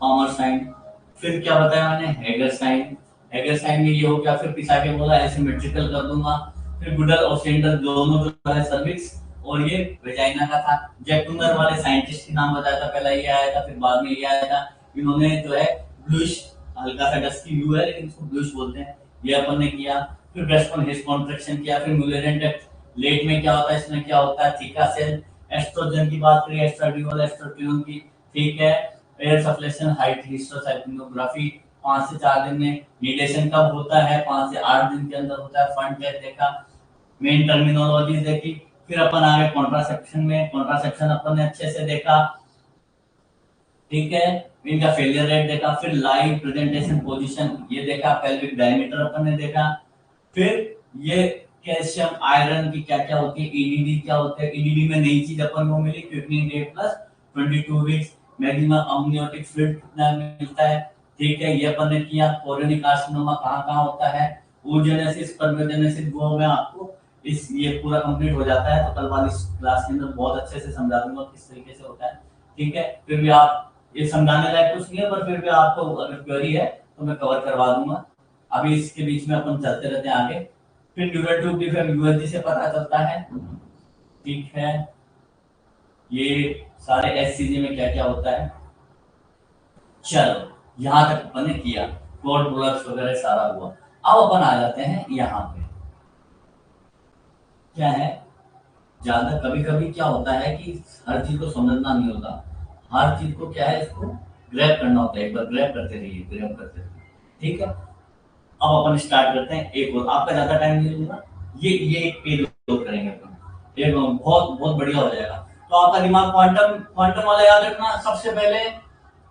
पामर साइन। फिर क्या बताया मैंने, हेगर साइन। हेगर साइन में ये हो गया, फिर पिछा के बोला एसिमेट्रिकल कर दूंगा। फिर गुडल और सेंटर दोनों जो है सर्विक्स और ये वेजाइना का था। जैकुलर वाले साइंटिस्ट का नाम बताया था, पहला ये आया था, फिर बाद में ये आया था। इन्होंने जो है ब्लूइश, हल्का सा डस्की ब्लू है लेकिन इसको ब्लूइश बोलते हैं, ये अपन ने किया। फिर ब्रेस्ट हिज कॉन्ट्रैक्शन किया। फिर मुलेरियन टेक्ट लेट में क्या होता है, इसमें क्या होता है, थीका सेल। एस्ट्रोजन की बात करें, एस्ट्राडियोल एस्ट्रोट्यून की, ठीक है। एयर सप्लेशन हाइट हिस्टोसाइक्लोग्राफी 5 से 4 दिन में। नीडेशन कब होता है, 5 से 8 दिन के अंदर होता है। फंड टेस्ट देखा, मेन टर्मिनोलॉजी देखी। फिर अपन आगे कॉन्ट्रासेप्शन में, कॉन्ट्रासेप्शन अपन ने अच्छे से देखा, ठीक है। इनका फेलियर रेट देखा। फिर लाइव प्रेजेंटेशन पोजीशन ये देखा। पेल्विक डायमीटर अपन ने देखा। फिर ये कैल्शियम आयरन की क्या क्या होती है, ईडीडी क्या होते हैं। ईडीडी में नई चीज अपन को मिली, quickening day plus 22 weeks. Maximum amniotic fluid कितना मिलता है, ठीक है, ये अपन ने किया। कोरियोनिक कार्सिनोमा कहाँ-कहाँ होता है, oogenesis परवेजेनेसिस, वो मैं आपको इस ये पूरा कंप्लीट हो जाता है तो कल वाली क्लास के अंदर बहुत अच्छे से समझा दूंगा किस तरीके से होता है, ठीक है। फिर भी आप ये समझाने लायक कुछ नहीं है, पर फिर भी आपको अगर क्वेरी है तो मैं कवर करवा दूंगा। अभी इसके बीच में अपन चलते रहते हैं आगे। फिर ड्यूरेटिव डिफेक्ट यूएसजी से पता चलता है, ठीक है। ये सारे एससीजी में क्या क्या होता है। चलो, यहाँ तक अपन ने किया, कोड प्रोडक्ट्स वगैरह सारा हुआ। अब अपन आ जाते हैं यहाँ पे, क्या है, ज्यादा कभी कभी क्या होता है कि हर चीज को समझना नहीं होता। हर चीज को क्या है, इसको ग्रैब करना होता है। एक बार ग्रैब करते रहिए, ग्रैब करते रहिए, ठीक है। अब अपन स्टार्ट करते हैं एक और, आपका ज्यादा टाइम नहीं लगेगा, ये एक पेज और करेंगे अपन, एक बहुत बहुत बढ़िया हो जाएगा। तो आपका दिमाग क्वांटम क्वांटम वाला याद रखना। सबसे पहले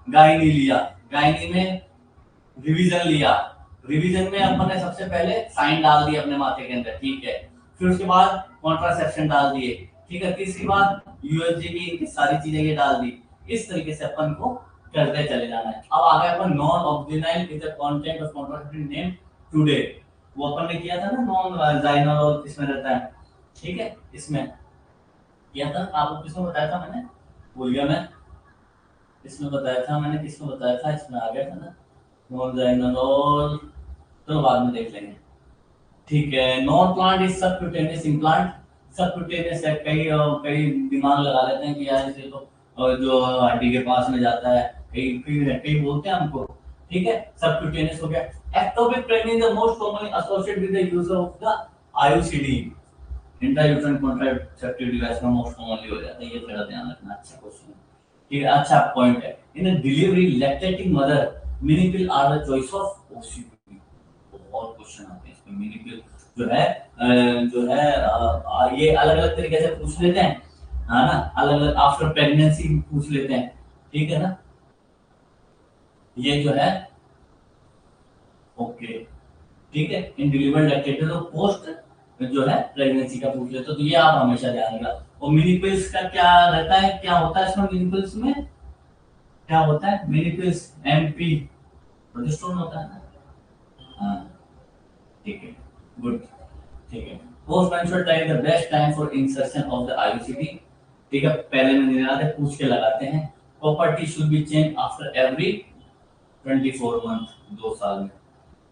गायनी लिया, गायनी में रिवीजन लिया, रिवीजन में अपन ने सबसे पहले साइन डाल दिए अपने माथे के अंदर, ठीक है। फिर उसके बाद कॉन्ट्रासेप्शन डाल दिए, ठीक है। तीसरी बात यूएसजी की सारी चीजें ये डाल दी। इस तरीके से अपन को करते चले जाना है। अब आ गए अपन nonoxynol is the content of contraceptive name Today, वो अपन ने किया था ना, नॉन जाइनल और किसमें रहता है, ठीक है, इसमें किया था। आपको किसमें बताया था मैंने, भूल गया मैं, इसमें बताया था मैंने, किसमें बताया था, इसमें आ गया था ना, नॉन जाइनल और, तो बाद में देख लेंगे, ठीक है। Non plant is subcutaneous implant, subcutaneous है, कई कई दिमाग लगा लेते हैं कि यार इसे तो जो हड्डी के पास में जाता है, कई कई कई बोलते हैं हमको, ठीक है। सबक्यूटेनियस हो गया। Ectopic pregnancy the most commonly associated with the use of the IUCD, intrauterine contraceptive device में मोस्ट कॉमनली हो जाता है, ये थोड़ा ध्यान रखना। अच्छा क्वेश्चन है, ठीक है, अच्छा पॉइंट है। In a delivery lactating mother mini pill are the choice of OCP, बहुत क्वेश्चन आते हैं इसमें। मेनी पील जो है ये अलग अलग तरीके से पूछ लेते हैं, है ना, अलग अलग आफ्टर प्रेगनेंसी पूछ लेते हैं, ठीक है ना, ये जो है ओके, ठीक है। इन डिलीवर्ड लैक्टेटेड तो पोस्ट जो है प्रेगनेंसी का पूछ लेते, तो ये आप हमेशा ध्यान रखना। और मिनी पिल्स का क्या रहता है, क्या होता है इसमें, मिनी पिल्स में क्या होता है, मिनी पिल्स एमपी प्रोजेस्टेरोन होता है ना, हाँ, ठीक है, गुड, ठीक है। Post menstrual time the best time for insertion of the IUCD, ठीक है, पहले में नहीं लगाते, पूछ के लगाते हैं। Property should be change after every 24 month, 2 साल में,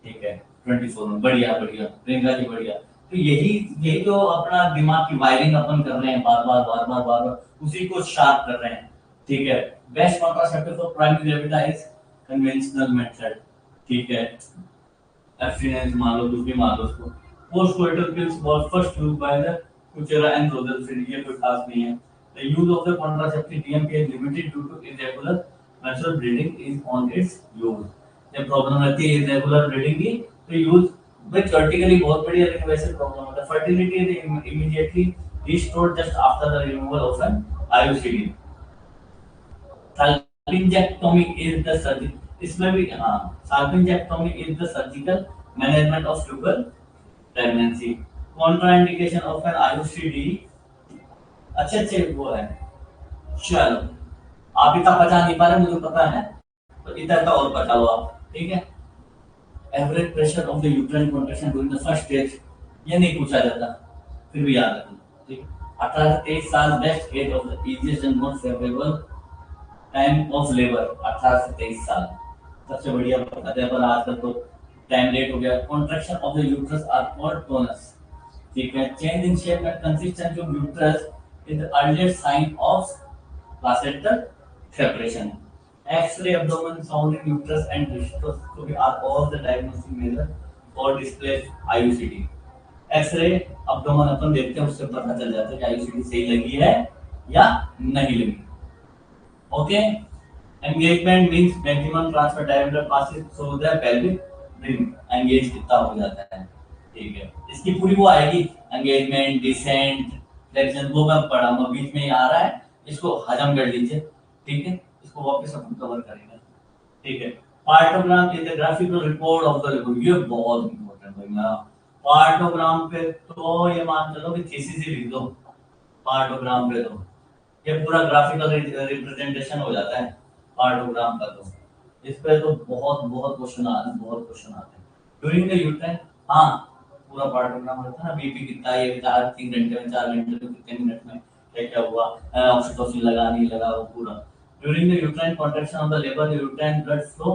ठीक है, 24 मंथ, बढ़िया बढ़िया प्रियंका जी, बढ़िया। तो यही यही जो अपना दिमाग की वायरिंग अपन कर रहे हैं, बार बार बार बार बार बार उसी को शार्प कर रहे हैं, ठीक है। Best contraceptive for primary gravida is conventional method, ठीक है, एब्स्टिनेंस मान लो, कुछ भी मान लो उसको। Post coital pills was first used by the Kuchera and Rogerfield, ये कोई खास नहीं है। The use of the contraceptive DMK is limited due to irregular menstrual bleeding is on its use. जब प्रॉब्लम रहती है इरेगुलर ब्लीडिंग की, तो यूज विच वर्टिकली बहुत बढ़िया, लेकिन वैसे प्रॉब्लम होता है। Fertility is immediately restored just after the removal of an IUCD. Salpingectomy is the surgical, इसमें भी हाँ, salpingectomy is the surgical management of tubal pregnancy. Contraindication of an IUCD, अच्छे अच्छे वो है। चलो, आप इतना पचा नहीं पा रहे, मुझे पता है, तो इतना का और पचा लो आप, ठीक है। Average pressure of the uterine contraction during the first stage, ये नहीं पूछा जाता, फिर भी याद रखना, ठीक। 18 से 23 साल best age of the easiest and most favourable time of labour, 18 से 23 साल सबसे बढ़िया बताते हैं, पर आजकल तो टाइम लेट हो गया। Contraction of the uterus are called tonus, ठीक है। Change in shape and consistency of uterus is the earliest sign of placental separation. X-ray abdomen, sound in uterus and hysteroscopy are all the diagnostic measure for displaced IUCD. X-ray abdomen अपन देखते हैं, उससे पता चल जाता है कि IUCD सही लगी है या नहीं लगी। Okay? Engagement means maximum transfer diameter passes through the pelvic ring. Engage कितना हो जाता है, ठीक है। इसकी पूरी वो आएगी, engagement, descent, flexion, वो मैं पढ़ा, मैं बीच में ही आ रहा है, इसको हजम कर लीजिए, ठीक है। इसको वापस अपन कवर करेंगे, ठीक है। Partogram is the graphical report of the labour, ये बहुत इंपॉर्टेंट है ना। पार्टोग्राम पे तो ये मान चलो कि थीसिस ही लिख दो, पार्टोग्राम पे तो ये पूरा ग्राफिकल रिप्रेजेंटेशन हो जाता है पार्टोग्राम का। तो इस पे तो बहुत बहुत क्वेश्चन आते हैं, बहुत क्वेश्चन आते हैं। ड्यूरिंग द यूट्राइन, हाँ, पूरा पार्टोग्राम रहता है ना, बीपी कितना, ये 3 घंटे में, 4 घंटे में, कितने मिनट में क्या हुआ, ऑक्सीटोसिन लगा नहीं लगा, वो पूरा। During the uterine contraction of the labour, the uterine blood flow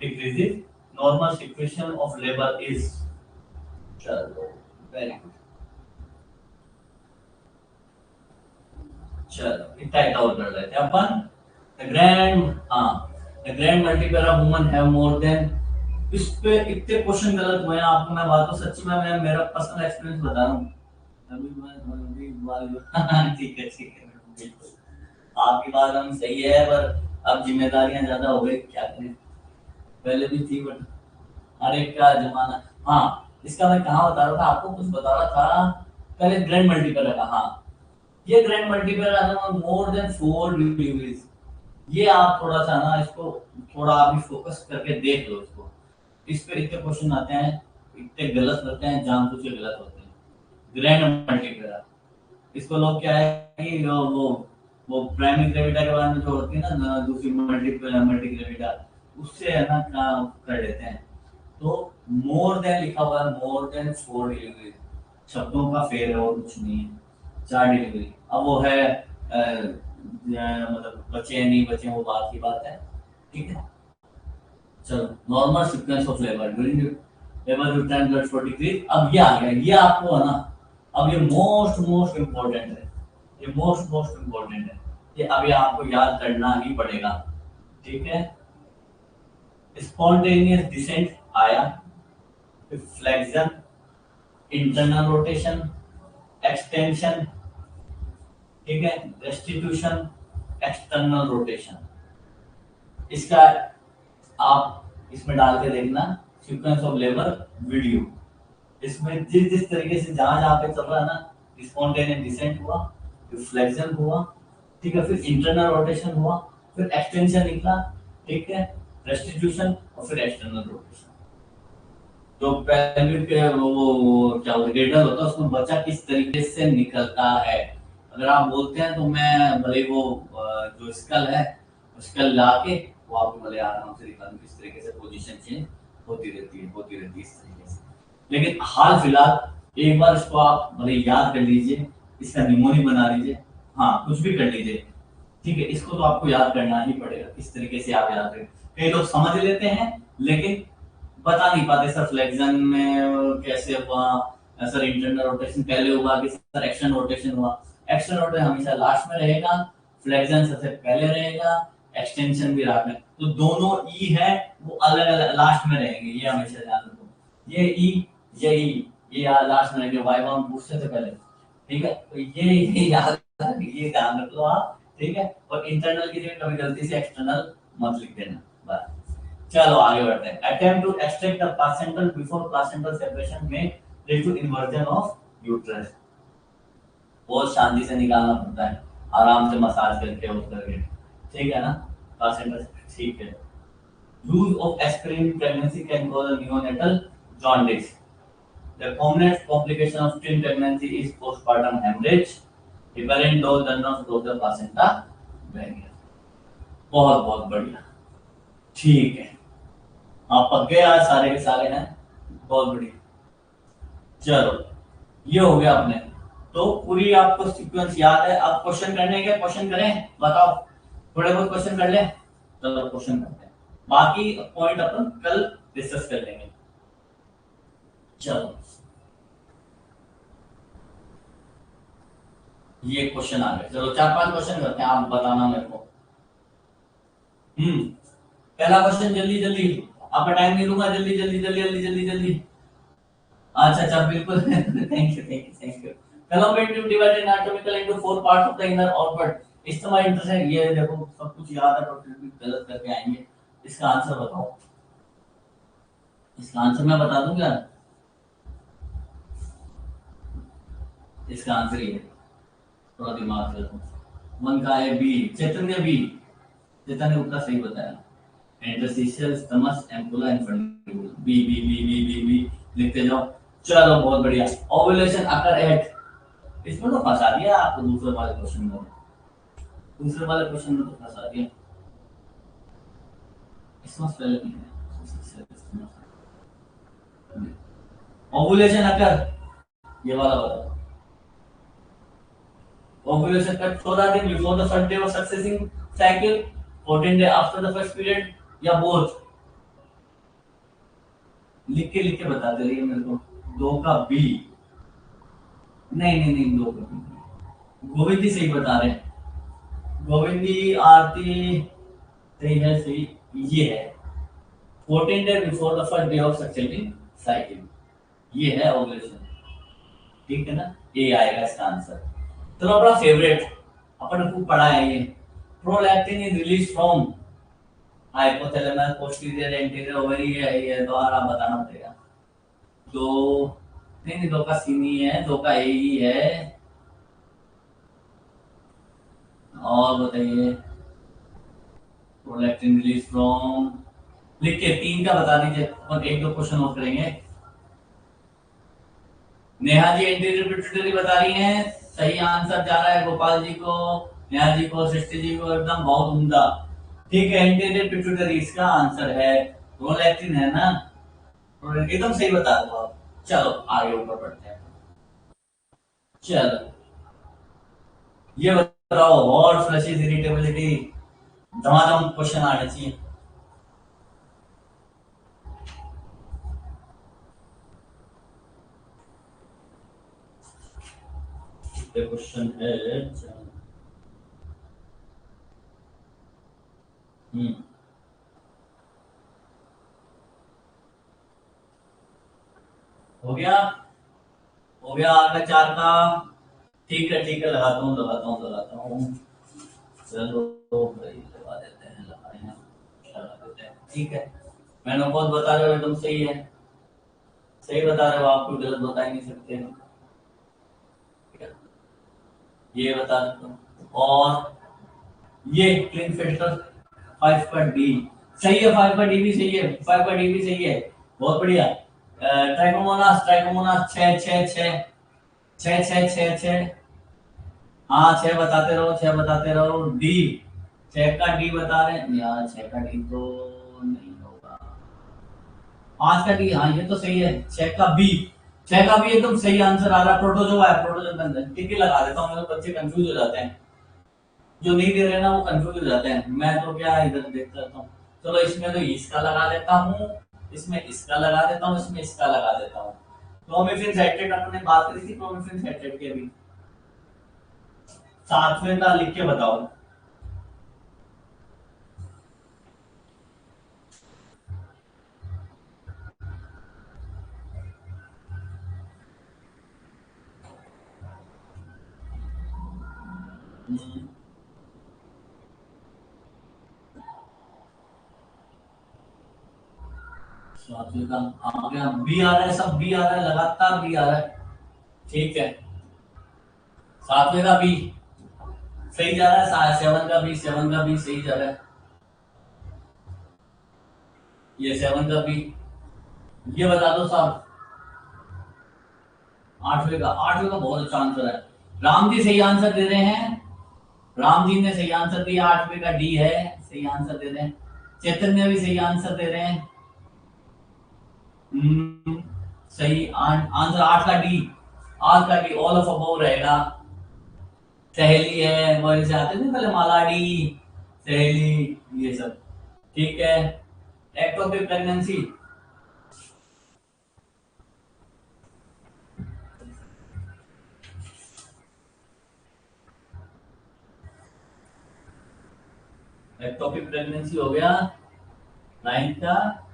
decreases, normal situation of labour is, चलो वेरी गुड, चलो इतना इतना और कर लेते हैं अपन। द ग्रैंड, हाँ, the grand multipara woman have more than, इस पे इतने क्वेश्चन गलत हुए हैं, आपको मैं बात तो सच्ची में मैं मेरा पर्सनल एक्सपीरियंस बता रहा हूँ। ठीक है ठीक है, बिल्कुल आपकी बात हम सही है, पर अब जिम्मेदारियां ज्यादा हो गई, क्या करें, पहले भी थी बट अरे क्या जमाना। हाँ, इसका मैं कहाँ बता रहा था आपको, कुछ बता रहा था पहले, ग्रैंड मल्टीपल का। हाँ, ये ग्रैंड मल्टीपल है मोर देन 4 डिलीवरीज। ये आप थोड़ा सा ना इसको थोड़ा आप भी फोकस करके देख लो इसको। इस पे इतने क्वेश्चन आते हैं, इतने गलत होते हैं, जानबूझ के गलत होते हैं। ग्रैंड मल्टीपल, इसको लोग क्या है कि वो प्राइमरी ग्रेविटा के बारे में जो होती है ना, दूसरी मल्टीपल मल्टी ग्रेविटा, उससे है ना काम कर लेते हैं। तो मोर देन लिखा हुआ है, मोर देन 4 डिलीवरी, शब्दों का फेर है और कुछ नहीं है। 4 डिलीवरी, अब वो है मतलब बचे या नहीं बचे वो बात की बात है। ठीक है, चलो, normal sequence of labour during labour due time plus 4 degree. अब ये आ गया, ये आपको है ना, अब ये मोस्ट मोस्ट इम्पोर्टेंट है, ये मोस्ट मोस्ट इम्पोर्टेंट है, ये अभी आपको याद करना ही पड़ेगा। ठीक है, स्पॉन्टेनियस डिसेंट आया, फ्लेक्शन, इंटरनल रोटेशन, एक्सटेंशन, ठीक है, रेस्टिट्यूशन, एक्सटर्नल रोटेशन। इसका आप इसमें डाल के देखना, सीक्वेंस ऑफ लेबर वीडियो, इसमें जिस जिस तरीके से जहां जहां पे चल रहा है ना, स्पॉन्टेनियस डिसेंट हुआ, फिर फ्लेक्शन हुआ, ठीक है, फिर इंटरनल रोटेशन हुआ, फिर एक्सटेंशन निकला, ठीक है, रेस्टिट्यूशन, और फिर एक्सटर्नल रोटेशन। जो पेल्विक के वो क्या होता है, ग्रेडल होता है, उसमें बच्चा किस तरीके से निकलता है। अगर आप बोलते हैं तो मैं भले वो जो स्कल है, स्कल ला के वो आपको भले आराम से दिखा दूं किस तरीके से पोजीशन चेंज होती रहती है इस तरीके से। लेकिन हाल फिलहाल एक बार इसको आप भले याद कर लीजिए, इसका निमोनी बना लीजिए, हाँ कुछ भी कर लीजिए, ठीक है, इसको तो आपको याद करना ही पड़ेगा, किस तरीके से आप याद करें। कई लोग समझ लेते हैं लेकिन बता नहीं पाते, सर फ्लेक्शन में कैसे हुआ, सर इंटरनल रोटेशन पहले हुआ कि सर एक्शन रोटेशन हुआ। एक्शन रोटेशन हमेशा लास्ट में रहेगा, फ्लेक्शन सबसे पहले रहेगा, एक्सटेंशन भी रात में, तो दोनों ई है वो अलग अलग लास्ट में रहेंगे, ये हमेशा ध्यान रखो। ये ई, ये ई, ये लास्ट में रहेंगे, वाई बाउंड पूछने से पहले। ठीक है, तो ये याद, ये ध्यान रख लो आप। ठीक है, और इंटरनल की जगह कभी गलती से एक्सटर्नल मत लिख देना, बस। चलो आगे बढ़ते हैं। Attempt to extract the placental before placental separation may lead to inversion of uterus. बहुत शांति से निकालना पड़ता है, आराम से मसाज करके उठ करके, ठीक है ना, प्लासेंटल, ठीक है। Use of aspirin in pregnancy can cause a neonatal jaundice. The commonest complication of teen pregnancy is postpartum hemorrhage, recurrent though does not close the placenta barrier. बहुत बहुत बढ़िया, ठीक है, आप पक गए आज सारे के सारे हैं, बहुत बढ़िया। चलो, ये हो गया अपने, तो पूरी आपको सीक्वेंस याद है। अब क्वेश्चन करने के, क्वेश्चन करें, बताओ, थोड़े बहुत क्वेश्चन कर ले, चलो क्वेश्चन करते हैं, बाकी पॉइंट अपन कल डिस्कस कर लेंगे। चलो, ये क्वेश्चन आ गए, चलो 4-5 क्वेश्चन करते हैं, आप बताना मेरे को। पहला क्वेश्चन, जल्दी जल्दी, आपका टाइम नहीं लूंगा, जल्दी जल्दी जल्दी जल्दी जल्दी जल्दी। अच्छा अच्छा, बिल्कुल thank you thank you thank you. Column divided anatomical into 4 parts of the inner orbit. इस तुम्हारा इंटरेस्ट है, ये देखो सब कुछ याद है पर फिर भी गलत करके आएंगे। इसका आंसर बताओ, इसका आंसर मैं बता दूं क्या? इसका आंसर ये, थोड़ा दिमाग लगाओ, मन का है बी, चेतन ने बी, चेतन ने उत्तर सही बताया, interstitial isthmus ampulla infundibulum, B B B B B B लिखते जाओ। चलो बहुत बढ़िया। ओवुलेशन अकर एट, इसमें तो फंसा दिया आपको दूसरे वाले क्वेश्चन में, दूसरे वाले क्वेश्चन में तो फंसा दिया, इसमें पहले नहीं है। ओवुलेशन अकर, ये वाला बताओ, ओवुलेशन अकर 14 दिन before the first day of succeeding cycle, 14 day after the first period, या बोथ? लिख के बताते रहिए मेरे को। दो का बी, नहीं नहीं नहीं, दो का बी, गोविंद जी सही बता रहे हैं, गोविंद जी, आरती सही है, सही ये है, 14 day before the first day of succeeding cycle, ये है ओवुलेशन, ठीक है ना, ये आएगा इसका आंसर। चलो अपना फेवरेट, अपन खूब पढ़ा है ये, prolactin is release from hypothalamus posterior anterior ovary, ये दोबारा बताना पड़ेगा। दो, नहीं नहीं, दो का सी नहीं है, दो का ए ही है। और बताइए, प्रोडक्ट रिलीज फ्रॉम, लिख के तीन का बता दीजिए और एक दो क्वेश्चन और करेंगे। नेहा जी एंटीरियर पिट्यूटरी बता रही हैं, सही आंसर जा रहा है गोपाल जी को, नेहा जी को, सृष्टि जी को, एकदम बहुत उम्दा। ठीक है, एंटीरियर पिट्यूटरी इसका आंसर है। प्रोलैक्टिन है ना, एकदम सही बता दो आप। चलो आगे ऊपर बढ़ते हैं। चलो ये बताओ, हॉट फ्लैशेस, इरिटेबिलिटी, धमाधम क्वेश्चन आने चाहिए। क्वेश्चन है, हम्म, हो गया, हो गया आगे चार का। ठीक है, लगाता हूँ लगाता हूँ लगाता हूँ। चलो तो भाई लगा देते हैं, लगाए हैं, लगा देते हैं, ठीक है। मैंने बहुत बता रहे हो, एकदम सही है, सही बता रहे हो, आप कोई गलत बता ही नहीं सकते। ये बता देता हूँ। और ये क्लीन फिल्टर 5 का डी सही है, 5 का डी भी सही है, 5 का डी भी सही है, बहुत बढ़िया। ट्राइकोमोनास, ट्राइकोमोनास 6 6 6 6 6 6 6, हाँ 6 बताते रहो, 6 बताते रहो। डी, 6 का डी बता रहे हैं यार, 6 का डी तो नहीं होगा। 5 का डी, हाँ ये तो सही है। 6 का बी, 6 का बी एकदम सही आंसर आ रहा है, प्रोटोजोआ है, प्रोटोजोआ। टिक लगा देता हूँ, मेरे बच्चे कंफ्यूज हो जाते हैं, जो नहीं दे रहे ना वो कंफ्यूज हो जाते हैं, मैं तो क्या इधर देखता रहता हूँ। चलो इसमें तो इसका लगा देता हूँ, इसमें इसका लगा देता हूँ, इसमें इसका लगा देता हूँ। क्लोमिफेन साइट्रेट अपने बात करी थी, क्लोमिफेन साइट्रेट की अभी। सातवें का लिख के बताओ। सातवें का आ गया, बी आ रहा है, सब बी आ रहा है, लगातार बी आ रहा है। ठीक है, सातवें का बी सही जा रहा है, सेवन का बी, सेवन का बी सही जा रहा है। ये सेवन का बी, ये बता दो साहब। आठवें का, आठवें का बहुत अच्छा आंसर है। राम जी सही आंसर दे रहे हैं, राम जी ने सही आंसर दिया, आठवें का डी है, सही आंसर दे रहे हैं। चैतन्य भी सही आंसर दे रहे हैं। सही आंसर आठ का डी, आठ का डी, ऑल ऑफ अबव रहेगा। सहेली है, वो से आते थे पहले, मालाडी, सहेली, ये सब। ठीक है, एक्टोपिक प्रेगनेंसी, एक्टोपिक प्रेगनेंसी हो गया नाइन्थ का।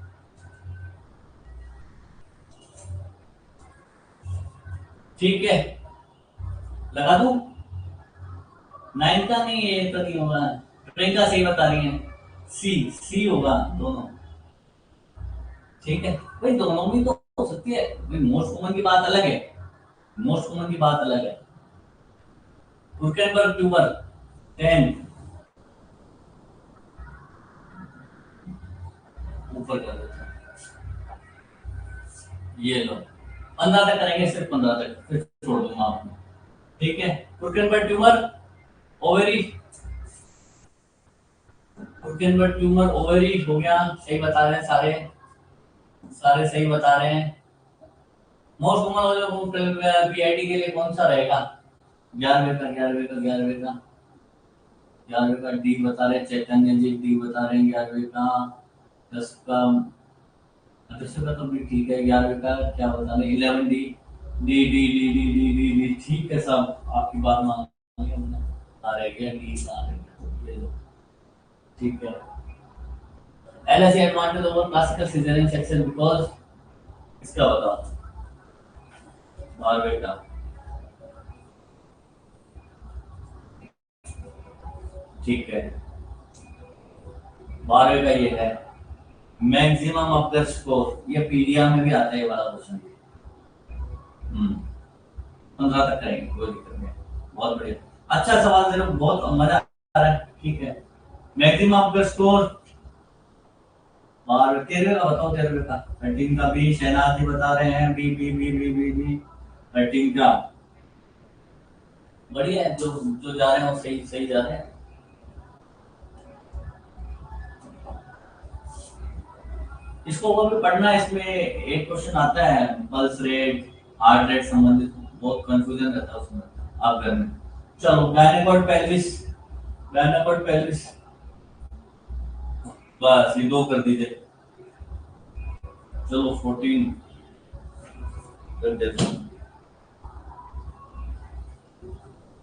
ठीक है, लगा दूं? नाइन्थ का नहीं, ये तो नहीं होगा। प्रियंका सही बता रही है, सी, सी होगा दोनों। ठीक है भाई, दोनों भी तो हो सकती है भाई, मोस्ट कॉमन की बात अलग है, मोस्ट कॉमन की बात अलग है। कुरकेनबर्ग ट्यूमर 10, ऊपर कर देते हैं, ये लो 15 तक करेंगे, सिर्फ 15 तक, फिर छोड़ दूंगा आपको। ठीक है, कुरकेनबर्ग ट्यूमर ओवरी, कुरकेनबर्ग ट्यूमर ओवरी हो गया, सही बता रहे हैं सारे, सारे सही बता रहे हैं। मोस्ट कॉमन पीआईडी के लिए कौन सा रहेगा? 11वें का, 11वें का, 11वें का, 11वें का डी बता रहे हैं, चैतन्य जी डी बता रहे हैं 11वें का। 10 का, 10 का तो भी ठीक है, 11वें का क्या बता रहे हैं, 11 D, D D D D D D D, ठीक है सब, आपकी बात मान ली हमने। आ रह गया डी, आ रह गया, ये लो, ठीक है। LSE advantage over classical cesarean section because, इसका बताओ, 12वें का। ठीक है, 12वें का ये है, मैक्सिमम अपकर स्कोर, ये पीडिया में भी आता है ये वाला क्वेश्चन। 15 तक करेंगे, कोई दिक्कत नहीं। बहुत बढ़िया, अच्छा सवाल दे रहे हो, बहुत मजा आ रहा है। ठीक है, मैक्सिमम आपका स्कोर। और 13 का बताओ, 13 का। 13 का बी, शहनाज जी बता रहे हैं, B B B B B B 13 का। बढ़िया है, जो जो जा रहे हैं वो सही सही जा रहे हैं। इसको कभी पढ़ना, इसमें एक क्वेश्चन आता है पल्स रेट, हार्ट रेट संबंधित, बहुत कंफ्यूजन रहता है उसमें, आप घर में। चलो, गायनेकोड पेल्विस, गायनेकोड पेल्विस, बस ये दो कर दीजिए। चलो 14 कर देता हूँ।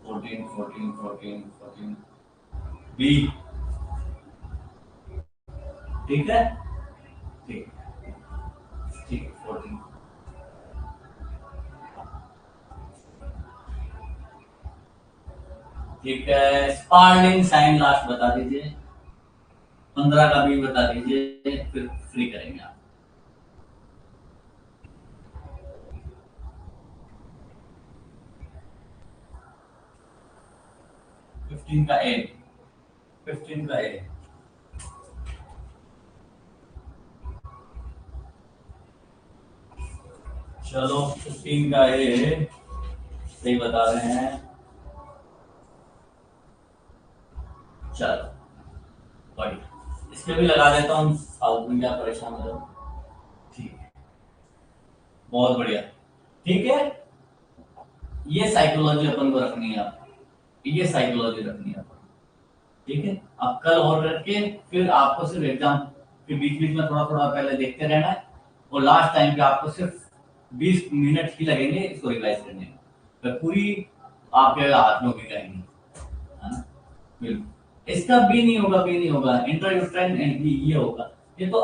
14 14 14 14 बी। ठीक है, ठीक, ठीक 14। ठीक है, स्पार्लिंग साइन लास्ट बता दीजिए। 15 का भी बता दीजिए, फिर फ्री करेंगे आप। 15 का ए, 15 का ए। चलो 15 का ए सही बता रहे हैं। चलो बढ़िया, इसमें भी लगा देता हूँ, फालतू में क्या परेशान हो जाओ। ठीक है, बहुत बढ़िया। ठीक है, ये साइकोलॉजी अपन को रखनी है, आप ये साइकोलॉजी रखनी है अपन। ठीक है, अब कल और करके फिर आपको सिर्फ एग्जाम के बीच बीच में थोड़ा थोड़ा पहले देखते रहना है, और लास्ट टाइम पे आपको सिर्फ 20 मिनट ही लगेंगे इसको रिवाइज करने में, फिर पूरी आपके हाथ में होगी करेंगे, है ना। बिल्कुल, इसका भी नहीं होगा, भी नहीं होगा, इंट्रायूट्राइन एंड बी ये होगा। ये तो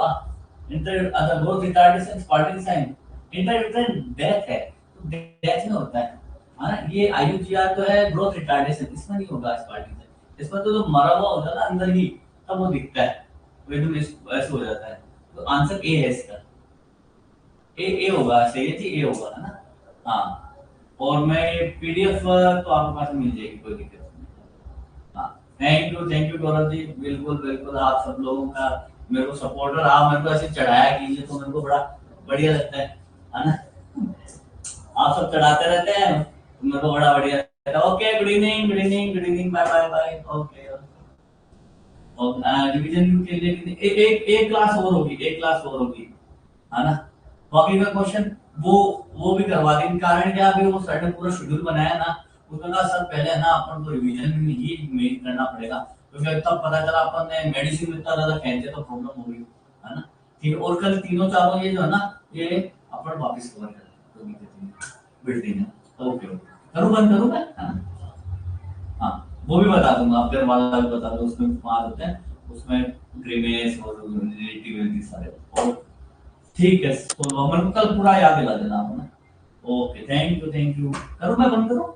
intrauterine growth retardation Spalding sign, intrauterine death है, तो डेथ में होता है ना। ये आईयूजीआर तो है ग्रोथ रिटार्डेशन, इसमें नहीं होगा स्पार्टिंग साइन। इसमें तो जो मरा हुआ होता है ना अंदर ही, तब वो दिखता है, वो एकदम ऐसे हो जाता है। तो आंसर ए है इसका, ए होगा, सही है जी, ए होगा, है ना। हाँ, और मैं पीडीएफ तो आपके पास मिल जाएगी, कोई दिक्कत नहीं। हाँ, थैंक यू गौरव जी, बिल्कुल बिल्कुल, आप सब लोगों का मेरे को सपोर्टर, आप मेरे को ऐसे चढ़ाया कीजिए तो मेरे को बड़ा बढ़िया लगता है ना। आप सब चढ़ाते रहते हैं तो मेरे को बड़ा बढ़िया लगता है। Okay, good evening, good evening, good evening, bye bye bye. Okay, और रिवीजन के लिए एक क्लास और होगी, एक क्लास और होगी, है ना। बाकी का क्वेश्चन वो भी करवा देंगे। कारण क्या, अभी वो सर ने पूरा शेड्यूल बनाया ना, उसमें कहा सर पहले ना अपन को रिवीजन में ही मेन करना पड़ेगा, क्योंकि तब पता चला अपन ने मेडिसिन में इतना ज्यादा खेलते तो प्रॉब्लम हो गई, है ना। ठीक है, और कल तीनों चारों ये जो है ना, ये अपन वापस कवर कर देंगे, बिल्डिंग है। ओके, करूँ बंद करूँ मैं, है ना। हाँ, वो भी बता दूंगा, अपने वाला भी बता दूंगा, उसमें पास होते हैं, उसमें ग्रीमेस और रिलेटिविटी सारे। और ठीक है, तो मन को कल पूरा याद दिला देना आप ना। Okay, thank you, thank you. करूँ मैं बंद करूँ?